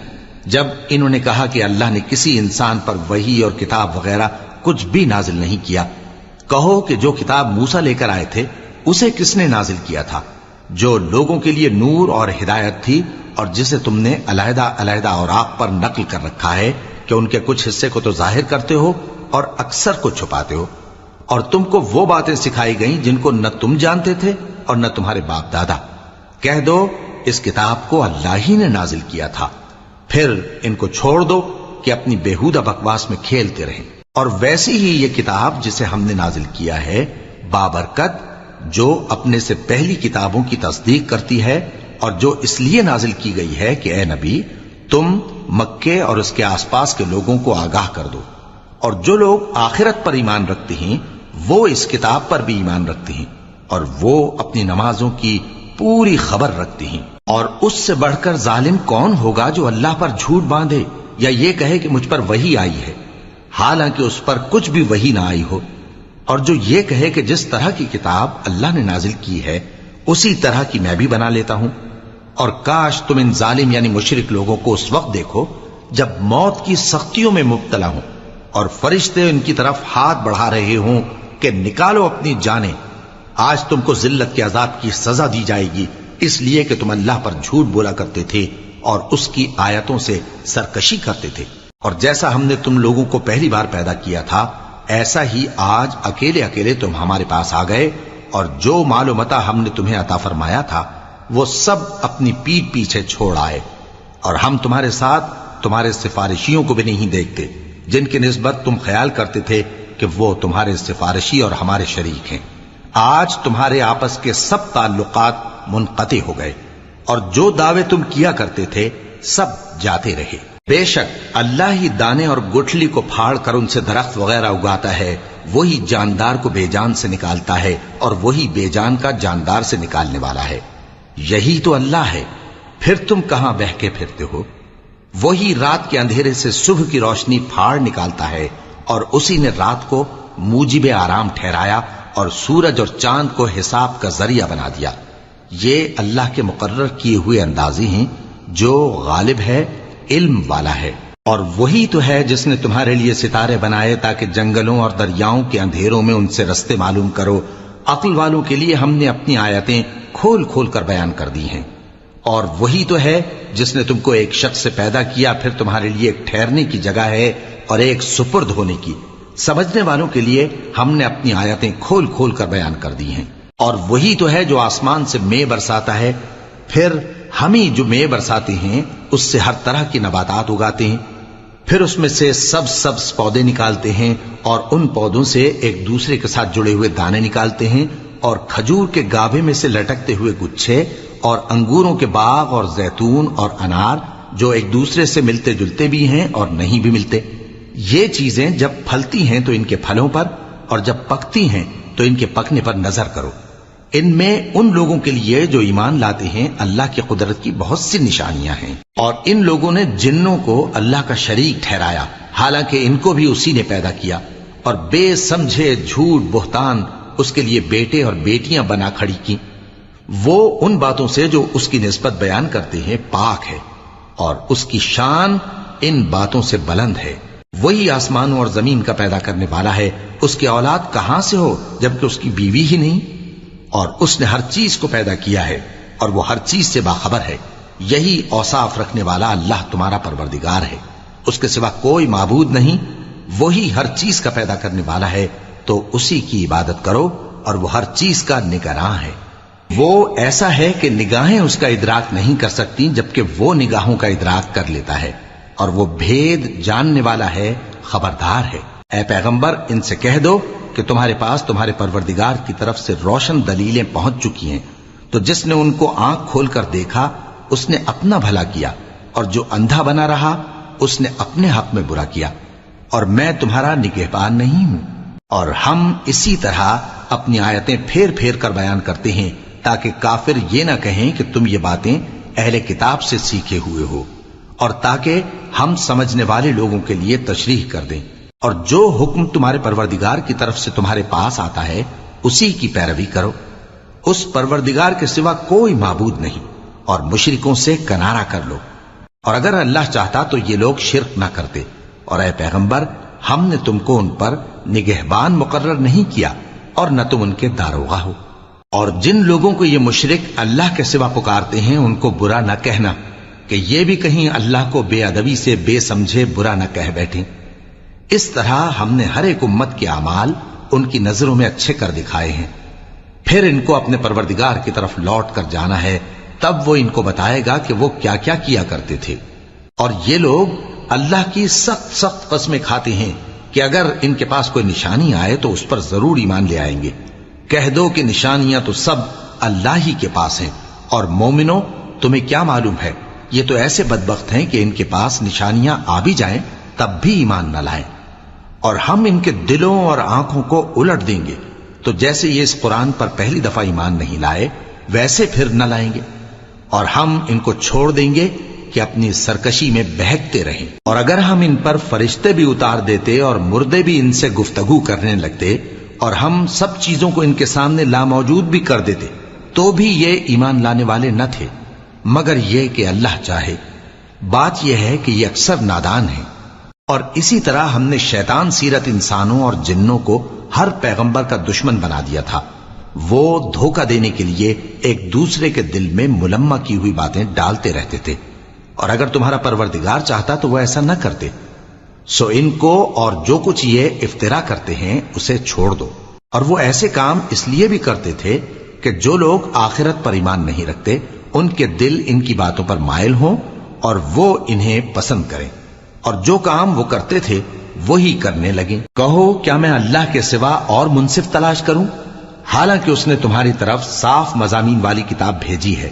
[SPEAKER 1] جب انہوں نے کہا کہ اللہ نے کسی انسان پر وحی اور کتاب وغیرہ کچھ بھی نازل نہیں کیا، کہو کہ جو کتاب موسیٰ لے کر آئے تھے اسے کس نے نازل کیا تھا، جو لوگوں کے لیے نور اور ہدایت تھی، اور جسے تم نے علیحدہ علیحدہ اوراق پر نقل کر رکھا ہے کہ ان کے کچھ حصے کو تو ظاہر کرتے ہو اور اکثر کو چھپاتے ہو۔ اور تم کو وہ باتیں سکھائی گئیں جن کو نہ تم جانتے تھے اور نہ تمہارے باپ دادا۔ کہہ دو اس کتاب کو اللہ ہی نے نازل کیا تھا، پھر ان کو چھوڑ دو کہ اپنی بےہودہ بکواس میں کھیلتے رہیں۔ اور ویسی ہی یہ کتاب جسے ہم نے نازل کیا ہے بابرکت، جو اپنے سے پہلی کتابوں کی تصدیق کرتی ہے، اور جو اس لیے نازل کی گئی ہے کہ اے نبی تم مکے اور اس کے آس پاس کے لوگوں کو آگاہ کر دو، اور جو لوگ آخرت پر ایمان رکھتے ہیں وہ اس کتاب پر بھی ایمان رکھتے ہیں، اور وہ اپنی نمازوں کی پوری خبر رکھتے ہیں۔ اور اس سے بڑھ کر ظالم کون ہوگا جو اللہ پر جھوٹ باندھے یا یہ کہے کہ مجھ پر وحی آئی ہے حالانکہ اس پر کچھ بھی وحی نہ آئی ہو، اور جو یہ کہے کہ جس طرح کی کتاب اللہ نے نازل کی ہے اسی طرح کی میں بھی بنا لیتا ہوں۔ اور کاش تم ان ظالم یعنی مشرک لوگوں کو اس وقت دیکھو جب موت کی سختیوں میں مبتلا ہوں اور فرشتے ان کی طرف ہاتھ بڑھا رہے ہوں کہ نکالو اپنی جانیں، آج تم کو ذلت کے عذاب کی سزا دی جائے گی، اس لیے کہ تم اللہ پر جھوٹ بولا کرتے تھے اور اس کی آیتوں سے سرکشی کرتے تھے۔ اور جیسا ہم نے تم لوگوں کو پہلی بار پیدا کیا تھا ایسا ہی آج اکیلے اکیلے تم ہمارے پاس آ گئے، اور جو مال و متاع ہم نے تمہیں عطا فرمایا تھا وہ سب اپنی پیٹھ پیچھے چھوڑ آئے، اور ہم تمہارے ساتھ تمہارے سفارشیوں کو بھی نہیں دیکھتے جن کی نسبت تم خیال کرتے تھے کہ وہ تمہارے سفارشی اور ہمارے شریک ہیں۔ آج تمہارے آپس کے سب تعلقات منقطع ہو گئے، اور جو دعوے تم کیا کرتے تھے سب جاتے رہے۔ بے شک اللہ ہی دانے اور گٹھلی کو پھاڑ کر ان سے درخت وغیرہ اگاتا ہے، وہی جاندار کو بے جان سے نکالتا ہے اور وہی بے جان کا جاندار سے نکالنے والا ہے۔ یہی تو اللہ ہے، پھر تم کہاں بہہ کے پھرتے ہو؟ وہی رات کے اندھیرے سے صبح کی روشنی پھاڑ نکالتا ہے، اور اسی نے رات کو موجب آرام ٹھہرایا اور سورج اور چاند کو حساب کا ذریعہ بنا دیا۔ یہ اللہ کے مقرر کیے ہوئے اندازے ہیں، جو غالب ہے، علم والا ہے۔ اور وہی تو ہے جس نے تمہارے لیے ستارے بنائے تاکہ جنگلوں اور دریاؤں کے اندھیروں میں ان سے رستے معلوم کرو۔ عقل والوں کے لیے ہم نے اپنی آیتیں کھول کھول کر بیان کر دی ہیں۔ اور وہی تو ہے جس نے تم کو ایک شخص سے پیدا کیا، پھر تمہارے لیے ایک ٹھہرنے کی جگہ ہے اور ایک سپرد ہونے کی۔ سمجھنے والوں کے لیے ہم نے اپنی آیتیں کھول کھول کر بیان کر دی ہیں۔ اور وہی تو ہے جو آسمان سے مے برساتا ہے، پھر ہم ہی جو مے برساتے ہیں اس سے ہر طرح کی نباتات اگاتے ہیں، پھر اس میں سے سبز پودے نکالتے ہیں، اور ان پودوں سے ایک دوسرے کے ساتھ جڑے ہوئے دانے نکالتے ہیں، اور کھجور کے گابھے میں سے لٹکتے ہوئے گچھے، اور انگوروں کے باغ اور زیتون اور انار جو ایک دوسرے سے ملتے جلتے بھی ہیں اور نہیں بھی ملتے۔ یہ چیزیں جب پھلتی ہیں تو ان کے پھلوں پر، اور جب پکتی ہیں تو ان کے پکنے پر نظر کرو۔ ان میں ان لوگوں کے لیے جو ایمان لاتے ہیں اللہ کی قدرت کی بہت سی نشانیاں ہیں۔ اور ان لوگوں نے جنوں کو اللہ کا شریک ٹھہرایا، حالانکہ ان کو بھی اسی نے پیدا کیا، اور بے سمجھے جھوٹ بہتان اس کے لیے بیٹے اور بیٹیاں بنا کھڑی کی۔ وہ ان باتوں سے جو اس کی نسبت بیان کرتے ہیں پاک ہے، اور اس کی شان ان باتوں سے بلند ہے۔ وہی آسمانوں اور زمین کا پیدا کرنے والا ہے، اس کی اولاد کہاں سے ہو جبکہ اس کی بیوی ہی نہیں؟ اور اس نے ہر چیز کو پیدا کیا ہے، اور وہ ہر چیز سے باخبر ہے۔ یہی اوصاف رکھنے والا اللہ تمہارا پروردگار ہے، اس کے سوا کوئی معبود نہیں۔ وہی ہر چیز کا پیدا کرنے والا ہے، تو اسی کی عبادت کرو، اور وہ ہر چیز کا نگراں ہے۔ وہ ایسا ہے کہ نگاہیں اس کا ادراک نہیں کر سکتی، جبکہ وہ نگاہوں کا ادراک کر لیتا ہے، اور وہ بھید جاننے والا ہے، خبردار ہے۔ اے پیغمبر ان سے کہہ دو کہ تمہارے پاس تمہارے پروردگار کی طرف سے روشن دلیلیں پہنچ چکی ہیں، تو جس نے ان کو آنکھ کھول کر دیکھا اس نے اپنا بھلا کیا، اور جو اندھا بنا رہا اس نے اپنے حق میں برا کیا، اور میں تمہارا نگہبان نہیں ہوں۔ اور ہم اسی طرح اپنی آیتیں پھیر پھیر کر بیان کرتے ہیں تاکہ کافر یہ نہ کہیں کہ تم یہ باتیں اہل کتاب سے سیکھے ہوئے ہو، اور تاکہ ہم سمجھنے والے لوگوں کے لیے تشریح کر دیں۔ اور جو حکم تمہارے پروردگار کی طرف سے تمہارے پاس آتا ہے اسی کی پیروی کرو، اس پروردگار کے سوا کوئی معبود نہیں، اور مشرکوں سے کنارہ کر لو۔ اور اگر اللہ چاہتا تو یہ لوگ شرک نہ کرتے، اور اے پیغمبر ہم نے تم کو ان پر نگہبان مقرر نہیں کیا اور نہ تم ان کے داروغہ ہو۔ اور جن لوگوں کو یہ مشرک اللہ کے سوا پکارتے ہیں ان کو برا نہ کہنا کہ یہ بھی کہیں اللہ کو بے ادبی سے بے سمجھے برا نہ کہہ بیٹھیں۔ اس طرح ہم نے ہر ایک امت کے اعمال ان کی نظروں میں اچھے کر دکھائے ہیں، پھر ان کو اپنے پروردگار کی طرف لوٹ کر جانا ہے، تب وہ ان کو بتائے گا کہ وہ کیا کیا کیا کرتے تھے۔ اور یہ لوگ اللہ کی سخت سخت قسمیں کھاتے ہیں کہ اگر ان کے پاس کوئی نشانی آئے تو اس پر ضرور ایمان لے آئیں گے۔ کہہ دو کہ نشانیاں تو سب اللہ ہی کے پاس ہیں، اور مومنوں تمہیں کیا معلوم ہے، یہ تو ایسے بدبخت ہیں کہ ان کے پاس نشانیاں آ بھی جائیں تب بھی ایمان نہ لائیں۔ اور ہم ان کے دلوں اور آنکھوں کو الٹ دیں گے، تو جیسے یہ اس قرآن پر پہلی دفعہ ایمان نہیں لائے ویسے پھر نہ لائیں گے، اور ہم ان کو چھوڑ دیں گے کہ اپنی سرکشی میں بہکتے رہیں۔ اور اگر ہم ان پر فرشتے بھی اتار دیتے اور مردے بھی ان سے گفتگو کرنے لگتے اور ہم سب چیزوں کو ان کے سامنے لاموجود بھی کر دیتے تو بھی یہ ایمان لانے والے نہ تھے، مگر یہ کہ اللہ چاہے۔ بات یہ ہے کہ یہ اکثر نادان ہیں۔ اور اسی طرح ہم نے شیطان سیرت انسانوں اور جنوں کو ہر پیغمبر کا دشمن بنا دیا تھا، وہ دھوکہ دینے کے لیے ایک دوسرے کے دل میں ملمہ کی ہوئی باتیں ڈالتے رہتے تھے، اور اگر تمہارا پروردگار چاہتا تو وہ ایسا نہ کرتے۔ سو ان کو اور جو کچھ یہ افترا کرتے ہیں اسے چھوڑ دو۔ اور وہ ایسے کام اس لیے بھی کرتے تھے کہ جو لوگ آخرت پر ایمان نہیں رکھتے ان کے دل ان کی باتوں پر مائل ہوں اور وہ انہیں پسند کریں، اور جو کام وہ کرتے تھے وہی کرنے لگیں۔ کہو کیا میں اللہ کے سوا اور منصف تلاش کروں، حالانکہ اس نے تمہاری طرف صاف مضامین والی کتاب بھیجی ہے،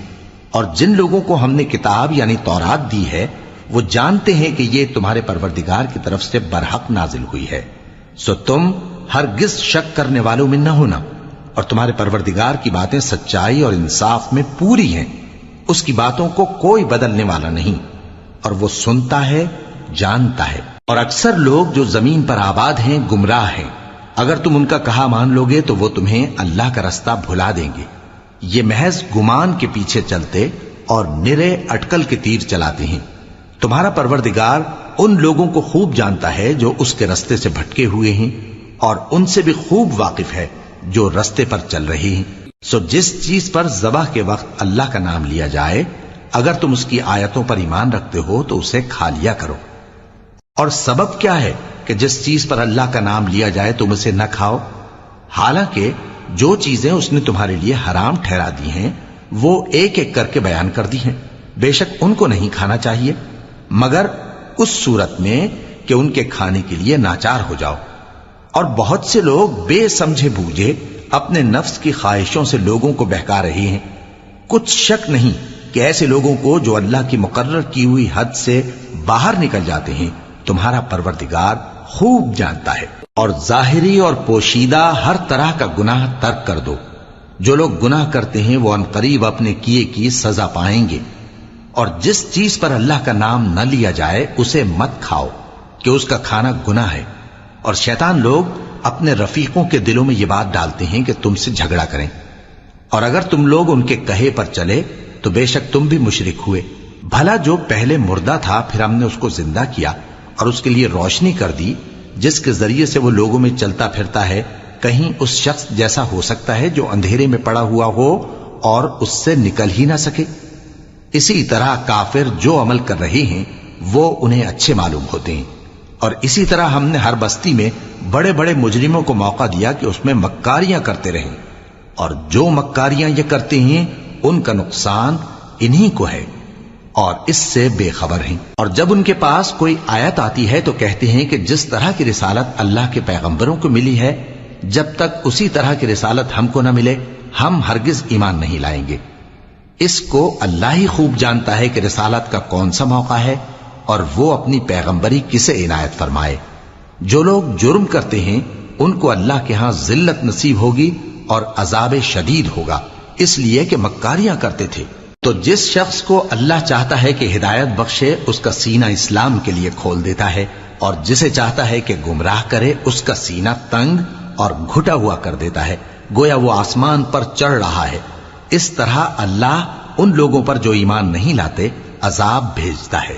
[SPEAKER 1] اور جن لوگوں کو ہم نے کتاب یعنی تورات دی ہے وہ جانتے ہیں کہ یہ تمہارے پروردگار کی طرف سے برحق نازل ہوئی ہے، سو تم ہرگز شک کرنے والوں میں نہ ہونا۔ اور تمہارے پروردگار کی باتیں سچائی اور انصاف میں پوری ہیں، اس کی باتوں کو کوئی بدلنے والا نہیں، اور وہ سنتا ہے جانتا ہے۔ اور اکثر لوگ جو زمین پر آباد ہیں گمراہ ہیں، اگر تم ان کا کہا مان لو گے تو وہ تمہیں اللہ کا رستہ بھلا دیں گے۔ یہ محض گمان کے پیچھے چلتے اور نرے اٹکل کے تیر چلاتے ہیں۔ تمہارا پروردگار ان لوگوں کو خوب جانتا ہے جو اس کے رستے سے بھٹکے ہوئے ہیں، اور ان سے بھی خوب واقف ہے جو رستے پر چل رہے ہیں۔ سو جس چیز پر ذبح کے وقت اللہ کا نام لیا جائے اگر تم اس کی آیتوں پر ایمان رکھتے ہو تو اسے کھا لیا کرو۔ اور سبب کیا ہے کہ جس چیز پر اللہ کا نام لیا جائے تم اسے نہ کھاؤ، حالانکہ جو چیزیں اس نے تمہارے لیے حرام ٹھہرا دی ہیں وہ ایک ایک کر کے بیان کر دی ہیں، بے شک ان کو نہیں کھانا چاہیے مگر اس صورت میں کہ ان کے کھانے کے لیے ناچار ہو جاؤ۔ اور بہت سے لوگ بے سمجھے بوجھے اپنے نفس کی خواہشوں سے لوگوں کو بہکا رہے ہیں۔ کچھ شک نہیں کہ ایسے لوگوں کو جو اللہ کی مقرر کی ہوئی حد سے باہر نکل جاتے ہیں تمہارا پروردگار خوب جانتا ہے۔ اور ظاہری اور پوشیدہ ہر طرح کا گناہ ترک کر دو۔ جو لوگ گناہ کرتے ہیں وہ عنقریب اپنے کیے کی سزا پائیں گے۔ اور جس چیز پر اللہ کا نام نہ لیا جائے اسے مت کھاؤ کہ اس کا کھانا گناہ ہے۔ اور شیطان لوگ اپنے رفیقوں کے دلوں میں یہ بات ڈالتے ہیں کہ تم سے جھگڑا کریں، اور اگر تم لوگ ان کے کہے پر چلے تو بے شک تم بھی مشرک ہوئے۔ بھلا جو پہلے مردہ تھا پھر ہم نے اس کو زندہ کیا اور اس کے لیے روشنی کر دی جس کے ذریعے سے وہ لوگوں میں چلتا پھرتا ہے، کہیں اس شخص جیسا ہو سکتا ہے جو اندھیرے میں پڑا ہوا ہو اور اس سے نکل ہی نہ سکے؟ اسی طرح کافر جو عمل کر رہے ہیں وہ انہیں اچھے معلوم ہوتے ہیں۔ اور اسی طرح ہم نے ہر بستی میں بڑے بڑے مجرموں کو موقع دیا کہ اس میں مکاریاں کرتے رہیں، اور جو مکاریاں یہ کرتے ہیں ان کا نقصان انہی کو ہے اور اس سے بے خبر ہیں۔ اور جب ان کے پاس کوئی آیت آتی ہے تو کہتے ہیں کہ جس طرح کی رسالت اللہ کے پیغمبروں کو ملی ہے جب تک اسی طرح کی رسالت ہم کو نہ ملے ہم ہرگز ایمان نہیں لائیں گے۔ اس کو اللہ ہی خوب جانتا ہے کہ رسالت کا کون سا موقع ہے اور وہ اپنی پیغمبری کسے عنایت فرمائے۔ جو لوگ جرم کرتے ہیں ان کو اللہ کے ہاں ذلت نصیب ہوگی اور عذاب شدید ہوگا، اس لیے کہ مکاریاں کرتے تھے۔ تو جس شخص کو اللہ چاہتا ہے کہ ہدایت بخشے اس کا سینہ اسلام کے لیے کھول دیتا ہے، اور جسے چاہتا ہے کہ گمراہ کرے اس کا سینہ تنگ اور گھٹا ہوا کر دیتا ہے، گویا وہ آسمان پر چڑھ رہا ہے۔ اس طرح اللہ ان لوگوں پر جو ایمان نہیں لاتے عذاب بھیجتا ہے،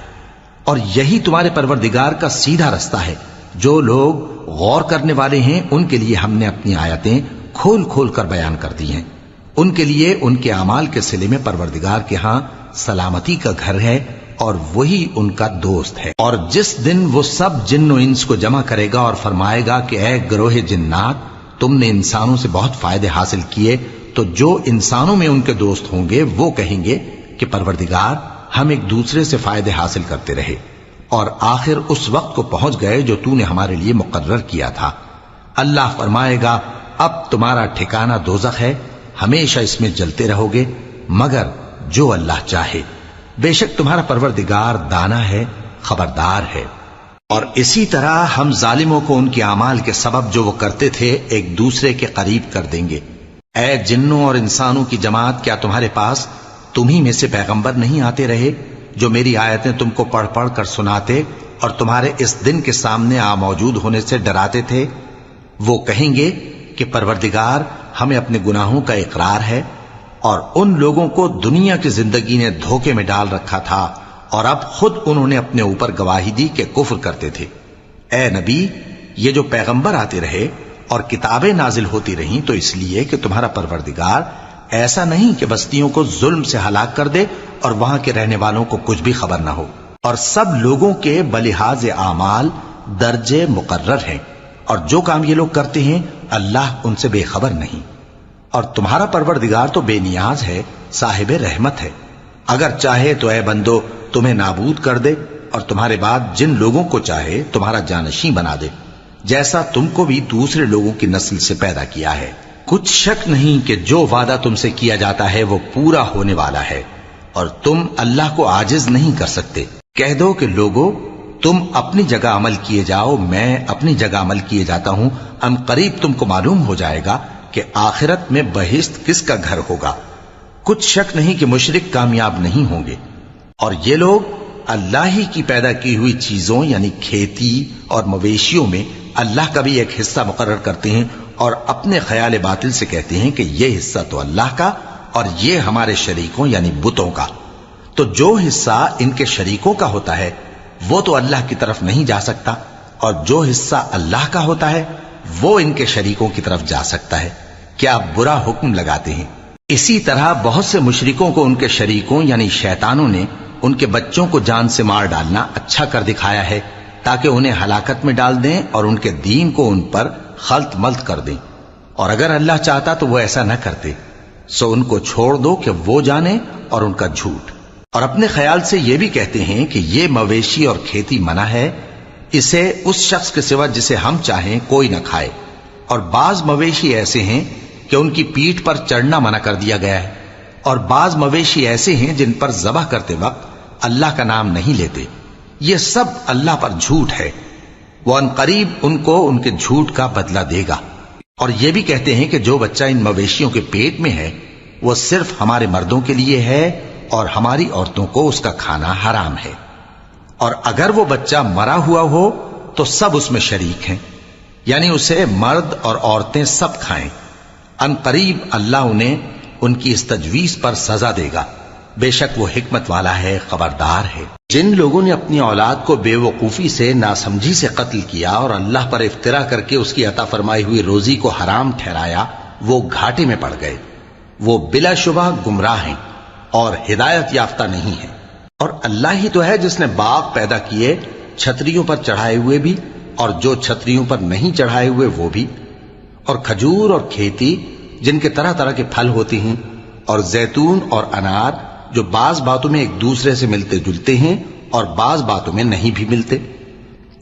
[SPEAKER 1] اور یہی تمہارے پروردگار کا سیدھا رستہ ہے۔ جو لوگ غور کرنے والے ہیں ان کے لیے ہم نے اپنی آیتیں کھول کھول کر بیان کر دی ہیں۔ ان کے لیے ان کے اعمال کے صلے میں پروردگار کے ہاں سلامتی کا گھر ہے اور وہی ان کا دوست ہے۔ اور جس دن وہ سب جن و انس کو جمع کرے گا اور فرمائے گا کہ اے گروہ جنات، تم نے انسانوں سے بہت فائدے حاصل کیے، تو جو انسانوں میں ان کے دوست ہوں گے وہ کہیں گے کہ پروردگار ہم ایک دوسرے سے فائدے حاصل کرتے رہے اور آخر اس وقت کو پہنچ گئے جو تو نے ہمارے لیے مقرر کیا تھا۔ اللہ فرمائے گا اب تمہارا ٹھکانہ دوزخ ہے، ہمیشہ اس میں جلتے رہو گے مگر جو اللہ چاہے، بے شک تمہارا پروردگار دانا ہے، خبردار ہے۔ اور اسی طرح ہم ظالموں کو ان کے اعمال کے سبب جو وہ کرتے تھے ایک دوسرے کے قریب کر دیں گے۔ اے جنوں اور انسانوں کی جماعت، کیا تمہارے پاس تمہیں میں سے پیغمبر نہیں آتے رہے جو میری آیتیں تم کو پڑھ پڑھ کر سناتے اور تمہارے اس دن کے سامنے موجود ہونے سے ڈراتے تھے؟ وہ کہیں گے کہ پروردگار ہمیں اپنے گناہوں کا اقرار ہے، اور ان لوگوں کو دنیا کی زندگی نے دھوکے میں ڈال رکھا تھا اور اب خود انہوں نے اپنے اوپر گواہی دی کہ کفر کرتے تھے۔ اے نبی، یہ جو پیغمبر آتے رہے اور کتابیں نازل ہوتی رہیں تو اس لیے کہ تمہارا پروردگار ایسا نہیں کہ بستیوں کو ظلم سے ہلاک کر دے اور وہاں کے رہنے والوں کو کچھ بھی خبر نہ ہو، اور سب لوگوں کے بلحاظ اعمال درجے مقرر ہیں، اور جو کام یہ لوگ کرتے ہیں اللہ ان سے بے خبر نہیں۔ اور تمہارا پروردگار تو بے نیاز ہے، صاحب رحمت ہے، اگر چاہے تو اے بندو تمہیں نابود کر دے اور تمہارے بعد جن لوگوں کو چاہے تمہارا جانشین بنا دے، جیسا تم کو بھی دوسرے لوگوں کی نسل سے پیدا کیا ہے۔ کچھ شک نہیں کہ جو وعدہ تم سے کیا جاتا ہے وہ پورا ہونے والا ہے، اور تم اللہ کو عاجز نہیں کر سکتے۔ کہہ دو کہ لوگو تم اپنی جگہ عمل کیے جاؤ، میں اپنی جگہ عمل کیے جاتا ہوں، ان قریب تم کو معلوم ہو جائے گا کہ آخرت میں بہشت کس کا گھر ہوگا۔ کچھ شک نہیں کہ مشرک کامیاب نہیں ہوں گے، اور یہ لوگ اللہ ہی کی پیدا کی ہوئی چیزوں یعنی کھیتی اور مویشیوں میں اللہ کا بھی ایک حصہ مقرر کرتے ہیں اور اپنے خیال باطل سے کہتے ہیں کہ یہ حصہ تو اللہ کا اور یہ ہمارے شریکوں یعنی بتوں کا۔ تو جو حصہ ان کے شریکوں کا ہوتا ہے وہ تو اللہ کی طرف نہیں جا سکتا، اور جو حصہ اللہ کا ہوتا ہے وہ ان کے شریکوں کی طرف جا سکتا ہے۔ کیا برا حکم لگاتے ہیں۔ اسی طرح بہت سے مشرکوں کو ان کے شریکوں یعنی شیطانوں نے ان کے بچوں کو جان سے مار ڈالنا اچھا کر دکھایا ہے تاکہ انہیں ہلاکت میں ڈال دیں اور ان کے دین کو ان پر خلط ملط کر دیں، اور اگر اللہ چاہتا تو وہ ایسا نہ کرتے، سو ان کو چھوڑ دو کہ وہ جانے اور ان کا جھوٹ۔ اور اپنے خیال سے یہ بھی کہتے ہیں کہ یہ مویشی اور کھیتی منع ہے، اسے اس شخص کے سوا جسے ہم چاہیں کوئی نہ کھائے، اور بعض مویشی ایسے ہیں کہ ان کی پیٹھ پر چڑھنا منع کر دیا گیا ہے، اور بعض مویشی ایسے ہیں جن پر ذبح کرتے وقت اللہ کا نام نہیں لیتے۔ یہ سب اللہ پر جھوٹ ہے، وہ ان قریب ان کو ان کے جھوٹ کا بدلہ دے گا۔ اور یہ بھی کہتے ہیں کہ جو بچہ ان مویشیوں کے پیٹ میں ہے وہ صرف ہمارے مردوں کے لیے ہے اور ہماری عورتوں کو اس کا کھانا حرام ہے، اور اگر وہ بچہ مرا ہوا ہو تو سب اس میں شریک ہیں، یعنی اسے مرد اور عورتیں سب کھائیں۔ ان قریب اللہ انہیں ان کی اس تجویز پر سزا دے گا، بے شک وہ حکمت والا ہے، خبردار ہے۔ جن لوگوں نے اپنی اولاد کو بے وقوفی سے ناسمجھی سے قتل کیا اور اللہ پر افترا کر کے اس کی عطا فرمائی ہوئی روزی کو حرام ٹھہرایا، وہ گھاٹے میں پڑ گئے، وہ بلا شبہ گمراہ ہیں اور ہدایت یافتہ نہیں ہیں۔ اور اللہ ہی تو ہے جس نے باغ پیدا کیے، چھتریوں پر چڑھائے ہوئے بھی اور جو چھتریوں پر نہیں چڑھائے ہوئے وہ بھی، اور کھجور اور کھیتی جن کے طرح طرح کے پھل ہوتے ہیں، اور زیتون اور انار جو بعض باتوں میں ایک دوسرے سے ملتے جلتے ہیں اور بعض باتوں میں نہیں بھی ملتے۔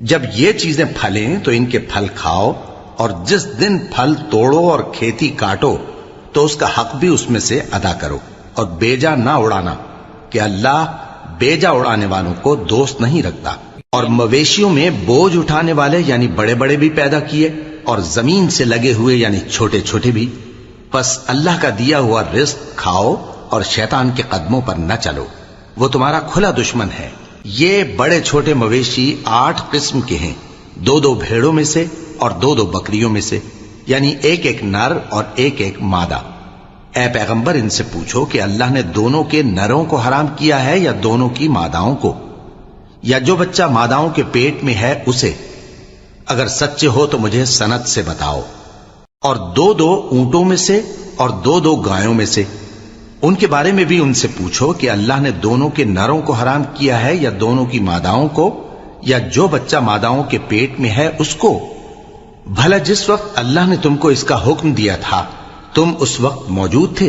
[SPEAKER 1] جب یہ چیزیں پھلیں تو ان کے پھل کھاؤ اور جس دن پھل توڑو اور کھیتی کاٹو تو اس کا حق بھی اس میں سے ادا کرو، اور بیجا نہ اڑانا کہ اللہ بیجا اڑانے والوں کو دوست نہیں رکھتا۔ اور مویشیوں میں بوجھ اٹھانے والے یعنی بڑے بڑے بھی پیدا کیے، اور زمین سے لگے ہوئے یعنی چھوٹے چھوٹے بھی۔ پس اللہ کا دیا ہوا رزق کھاؤ اور شیطان کے قدموں پر نہ چلو، وہ تمہارا کھلا دشمن ہے۔ یہ بڑے چھوٹے مویشی 8 قسم کے ہیں، 2 بھیڑوں میں سے اور 2 بکریوں میں سے، یعنی ایک نر اور ایک مادہ۔ اے پیغمبر ان سے پوچھو کہ اللہ نے دونوں کے نروں کو حرام کیا ہے یا دونوں کی ماداؤں کو، یا جو بچہ ماداؤں کے پیٹ میں ہے اسے؟ اگر سچے ہو تو مجھے سند سے بتاؤ۔ اور 2 اونٹوں میں سے اور 2 گایوں میں سے، ان کے بارے میں بھی ان سے پوچھو کہ اللہ نے دونوں کے نروں کو حرام کیا ہے یا دونوں کی ماداؤں کو، یا جو بچہ ماداؤں کے پیٹ میں ہے اس کو؟ بھلا جس وقت اللہ نے تم کو اس کا حکم دیا تھا تم اس وقت موجود تھے؟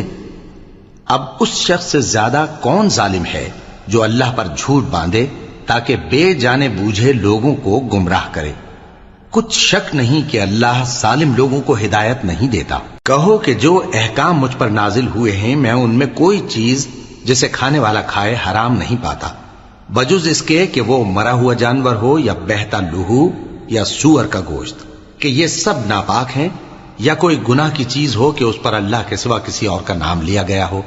[SPEAKER 1] اب اس شخص سے زیادہ کون ظالم ہے جو اللہ پر جھوٹ باندھے تاکہ بے جانے بوجھے لوگوں کو گمراہ کرے؟ کچھ شک نہیں کہ اللہ ظالم لوگوں کو ہدایت نہیں دیتا۔ کہو کہ جو احکام مجھ پر نازل ہوئے ہیں میں ان میں کوئی چیز جسے کھانے والا کھائے حرام نہیں پاتا، بجز اس کے کہ وہ مرا ہوا جانور ہو یا بہتا لہو یا سور کا گوشت، کہ یہ سب ناپاک ہیں، یا کوئی گناہ کی چیز ہو کہ اس پر اللہ کے سوا کسی اور کا نام لیا گیا ہو۔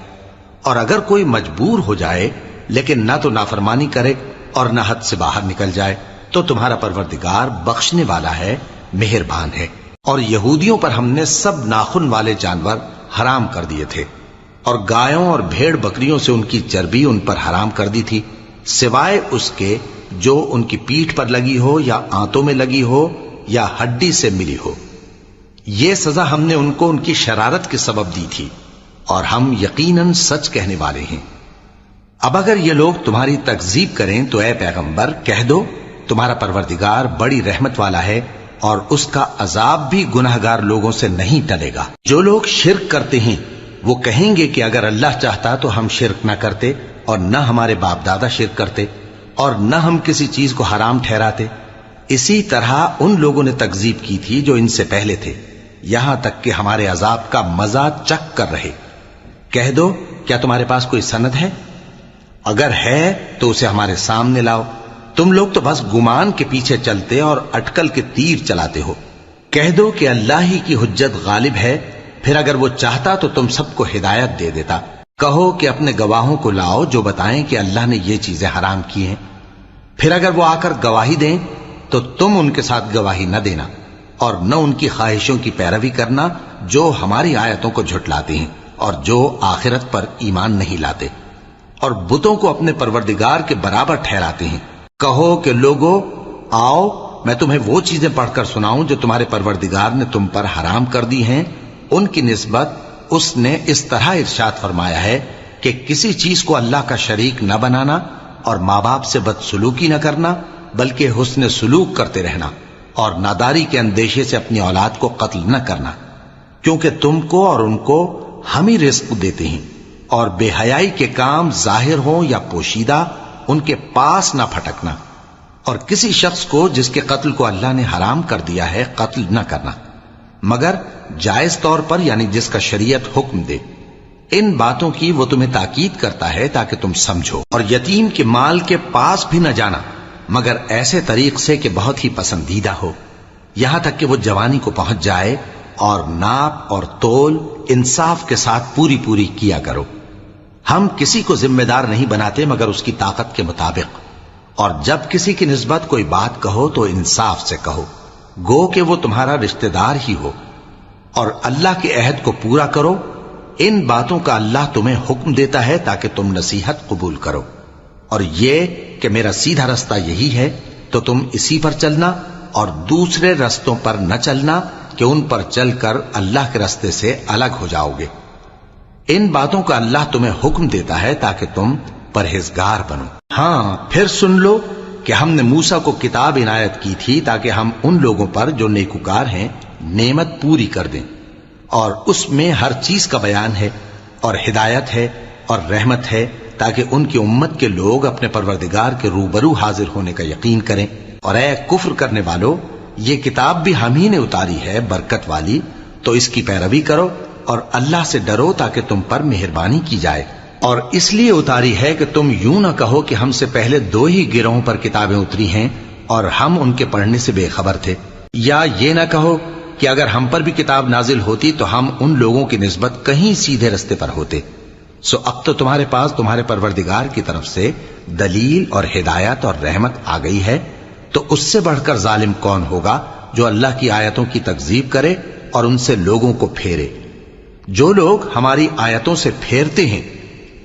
[SPEAKER 1] اور اگر کوئی مجبور ہو جائے لیکن نہ تو نافرمانی کرے اور نہ حد سے باہر نکل جائے تو تمہارا پروردگار بخشنے والا ہے، مہربان ہے۔ اور یہودیوں پر ہم نے سب ناخن والے جانور حرام کر دیے تھے، اور گایوں اور بھیڑ بکریوں سے ان کی چربی ان پر حرام کر دی تھی، سوائے اس کے جو ان کی پیٹھ پر لگی ہو یا آنتوں میں لگی ہو یا ہڈی سے ملی ہو۔ یہ سزا ہم نے ان کو ان کی شرارت کے سبب دی تھی، اور ہم یقیناً سچ کہنے والے ہیں۔ اب اگر یہ لوگ تمہاری تکذیب کریں تو اے پیغمبر کہہ دو تمہارا پروردگار بڑی رحمت والا ہے، اور اس کا عذاب بھی گناہگار لوگوں سے نہیں ٹلے گا۔ جو لوگ شرک کرتے ہیں وہ کہیں گے کہ اگر اللہ چاہتا تو ہم شرک نہ کرتے، اور نہ ہمارے باپ دادا شرک کرتے، اور نہ ہم کسی چیز کو حرام ٹھہراتے۔ اسی طرح ان لوگوں نے تکذیب کی تھی جو ان سے پہلے تھے، یہاں تک کہ ہمارے عذاب کا مزہ چکھ کر رہے۔ کہہ دو کیا تمہارے پاس کوئی سند ہے؟ اگر ہے تو اسے ہمارے سامنے لاؤ، تم لوگ تو بس گمان کے پیچھے چلتے اور اٹکل کے تیر چلاتے ہو۔ کہہ دو کہ اللہ ہی کی حجت غالب ہے، پھر اگر وہ چاہتا تو تم سب کو ہدایت دے دیتا۔ کہو کہ اپنے گواہوں کو لاؤ جو بتائیں کہ اللہ نے یہ چیزیں حرام کی ہیں، پھر اگر وہ آ کر گواہی دیں تو تم ان کے ساتھ گواہی نہ دینا، اور نہ ان کی خواہشوں کی پیروی کرنا جو ہماری آیتوں کو جھٹلاتے ہیں اور جو آخرت پر ایمان نہیں لاتے، اور بتوں کو اپنے پروردگار کے برابر ٹھہراتے ہیں۔ کہو کہ لوگو آؤ میں تمہیں وہ چیزیں پڑھ کر سناؤں جو تمہارے پروردگار نے تم پر حرام کر دی ہیں۔ ان کی نسبت اس نے اس طرح ارشاد فرمایا ہے کہ کسی چیز کو اللہ کا شریک نہ بنانا، اور ماں باپ سے بدسلوکی نہ کرنا بلکہ حسن سلوک کرتے رہنا، اور ناداری کے اندیشے سے اپنی اولاد کو قتل نہ کرنا، کیونکہ تم کو اور ان کو ہم ہی رزق دیتے ہیں۔ اور بے حیائی کے کام ظاہر ہوں یا پوشیدہ ان کے پاس نہ پھٹکنا، اور کسی شخص کو جس کے قتل کو اللہ نے حرام کر دیا ہے قتل نہ کرنا، مگر جائز طور پر یعنی جس کا شریعت حکم دے۔ ان باتوں کی وہ تمہیں تاکید کرتا ہے تاکہ تم سمجھو۔ اور یتیم کے مال کے پاس بھی نہ جانا مگر ایسے طریق سے کہ بہت ہی پسندیدہ ہو، یہاں تک کہ وہ جوانی کو پہنچ جائے، اور ناپ اور تول انصاف کے ساتھ پوری پوری کیا کرو۔ ہم کسی کو ذمہ دار نہیں بناتے مگر اس کی طاقت کے مطابق، اور جب کسی کی نسبت کوئی بات کہو تو انصاف سے کہو، گو کہ وہ تمہارا رشتہ دار ہی ہو، اور اللہ کے عہد کو پورا کرو۔ ان باتوں کا اللہ تمہیں حکم دیتا ہے تاکہ تم نصیحت قبول کرو، اور یہ کہ میرا سیدھا رستہ یہی ہے تو تم اسی پر چلنا، اور دوسرے رستوں پر نہ چلنا کہ ان پر چل کر اللہ کے رستے سے الگ ہو جاؤ گے۔ ان باتوں کا اللہ تمہیں حکم دیتا ہے تاکہ تم پرہیزگار بنو۔ ہاں پھر سن لو کہ ہم نے موسیٰ کو کتاب عنایت کی تھی تاکہ ہم ان لوگوں پر جو نیکوکار ہیں نعمت پوری کر دیں، اور اس میں ہر چیز کا بیان ہے اور ہدایت ہے اور رحمت ہے، تاکہ ان کی امت کے لوگ اپنے پروردگار کے روبرو حاضر ہونے کا یقین کریں۔ اور اے کفر کرنے والو، یہ کتاب بھی ہم ہی نے اتاری ہے برکت والی، تو اس کی پیروی کرو اور اللہ سے ڈرو تاکہ تم پر مہربانی کی جائے۔ اور اس لیے اتاری ہے کہ تم یوں نہ کہو کہ ہم سے پہلے 2 ہی گروہوں پر کتابیں اتری ہیں اور ہم ان کے پڑھنے سے بے خبر تھے، یا یہ نہ کہو کہ اگر ہم پر بھی کتاب نازل ہوتی تو ہم ان لوگوں کی نسبت کہیں سیدھے رستے پر ہوتے۔ سو اب تو تمہارے پاس تمہارے پروردگار کی طرف سے دلیل اور ہدایت اور رحمت آ گئی ہے، تو اس سے بڑھ کر ظالم کون ہوگا جو اللہ کی آیتوں کی تکذیب کرے اور ان سے لوگوں کو پھیرے۔ جو لوگ ہماری آیتوں سے پھیرتے ہیں،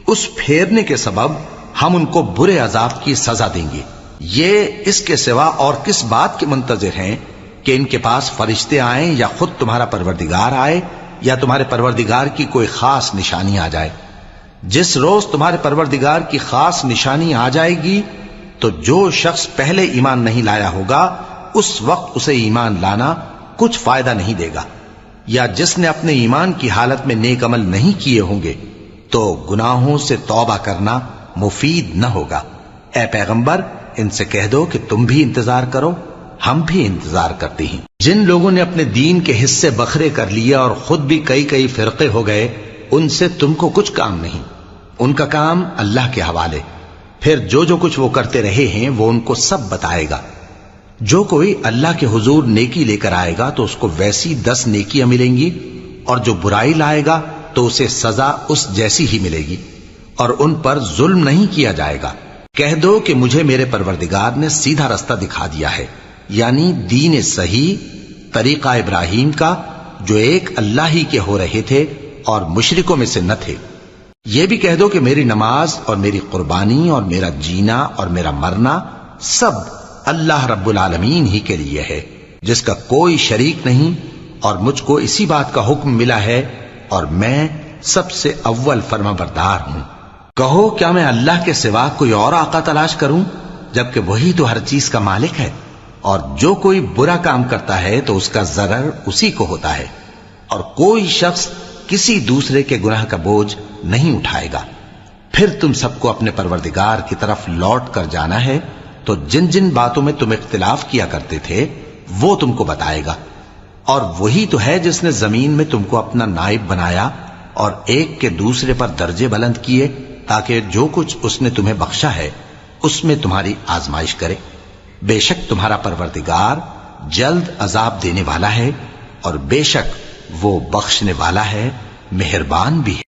[SPEAKER 1] اس پھیرنے کے سبب ہم ان کو برے عذاب کی سزا دیں گے۔ یہ اس کے سوا اور کس بات کے منتظر ہیں کہ ان کے پاس فرشتے آئیں یا خود تمہارا پروردگار آئے یا تمہارے پروردگار کی کوئی خاص نشانی آ جائے۔ جس روز تمہارے پروردگار کی خاص نشانی آ جائے گی تو جو شخص پہلے ایمان نہیں لایا ہوگا اس وقت اسے ایمان لانا کچھ فائدہ نہیں دے گا، یا جس نے اپنے ایمان کی حالت میں نیک عمل نہیں کیے ہوں گے تو گناہوں سے توبہ کرنا مفید نہ ہوگا۔ اے پیغمبر، ان سے کہہ دو کہ تم بھی انتظار کرو، ہم بھی انتظار کرتے ہیں۔ جن لوگوں نے اپنے دین کے حصے بکھرے کر لیے اور خود بھی کئی فرقے ہو گئے، ان سے تم کو کچھ کام نہیں، ان کا کام اللہ کے حوالے۔ پھر جو کچھ وہ کرتے رہے ہیں وہ ان کو سب بتائے گا۔ جو کوئی اللہ کے حضور نیکی لے کر آئے گا تو اس کو ویسی 10 نیکیاں ملیں گی، اور جو برائی لائے گا تو اسے سزا اس جیسی ہی ملے گی، اور ان پر ظلم نہیں کیا جائے گا۔ کہہ دو کہ مجھے میرے پروردگار نے سیدھا رستہ دکھا دیا ہے، یعنی دین صحیح، طریقہ ابراہیم کا، جو ایک اللہ ہی کے ہو رہے تھے اور مشرکوں میں سے نہ تھے۔ یہ بھی کہہ دو کہ میری نماز اور میری قربانی اور میرا جینا اور میرا مرنا سب اللہ رب العالمین ہی کے لیے ہے، جس کا کوئی شریک نہیں، اور مجھ کو اسی بات کا حکم ملا ہے اور میں سب سے اول فرما بردار ہوں۔ کہو کیا میں اللہ کے سوا کوئی اور آقا تلاش کروں، جبکہ وہی تو ہر چیز کا مالک ہے، اور جو کوئی برا کام کرتا ہے تو اس کا ضرر اسی کو ہوتا ہے، اور کوئی شخص کسی دوسرے کے گناہ کا بوجھ نہیں اٹھائے گا۔ پھر تم سب کو اپنے پروردگار کی طرف لوٹ کر جانا ہے، تو جن جن باتوں میں تم اختلاف کیا کرتے تھے وہ تم کو بتائے گا۔ اور وہی تو ہے جس نے زمین میں تم کو اپنا نائب بنایا اور ایک کے دوسرے پر درجے بلند کیے، تاکہ جو کچھ اس نے تمہیں بخشا ہے اس میں تمہاری آزمائش کرے۔ بے شک تمہارا پروردگار جلد عذاب دینے والا ہے، اور بے شک وہ بخشنے والا ہے، مہربان بھی ہے۔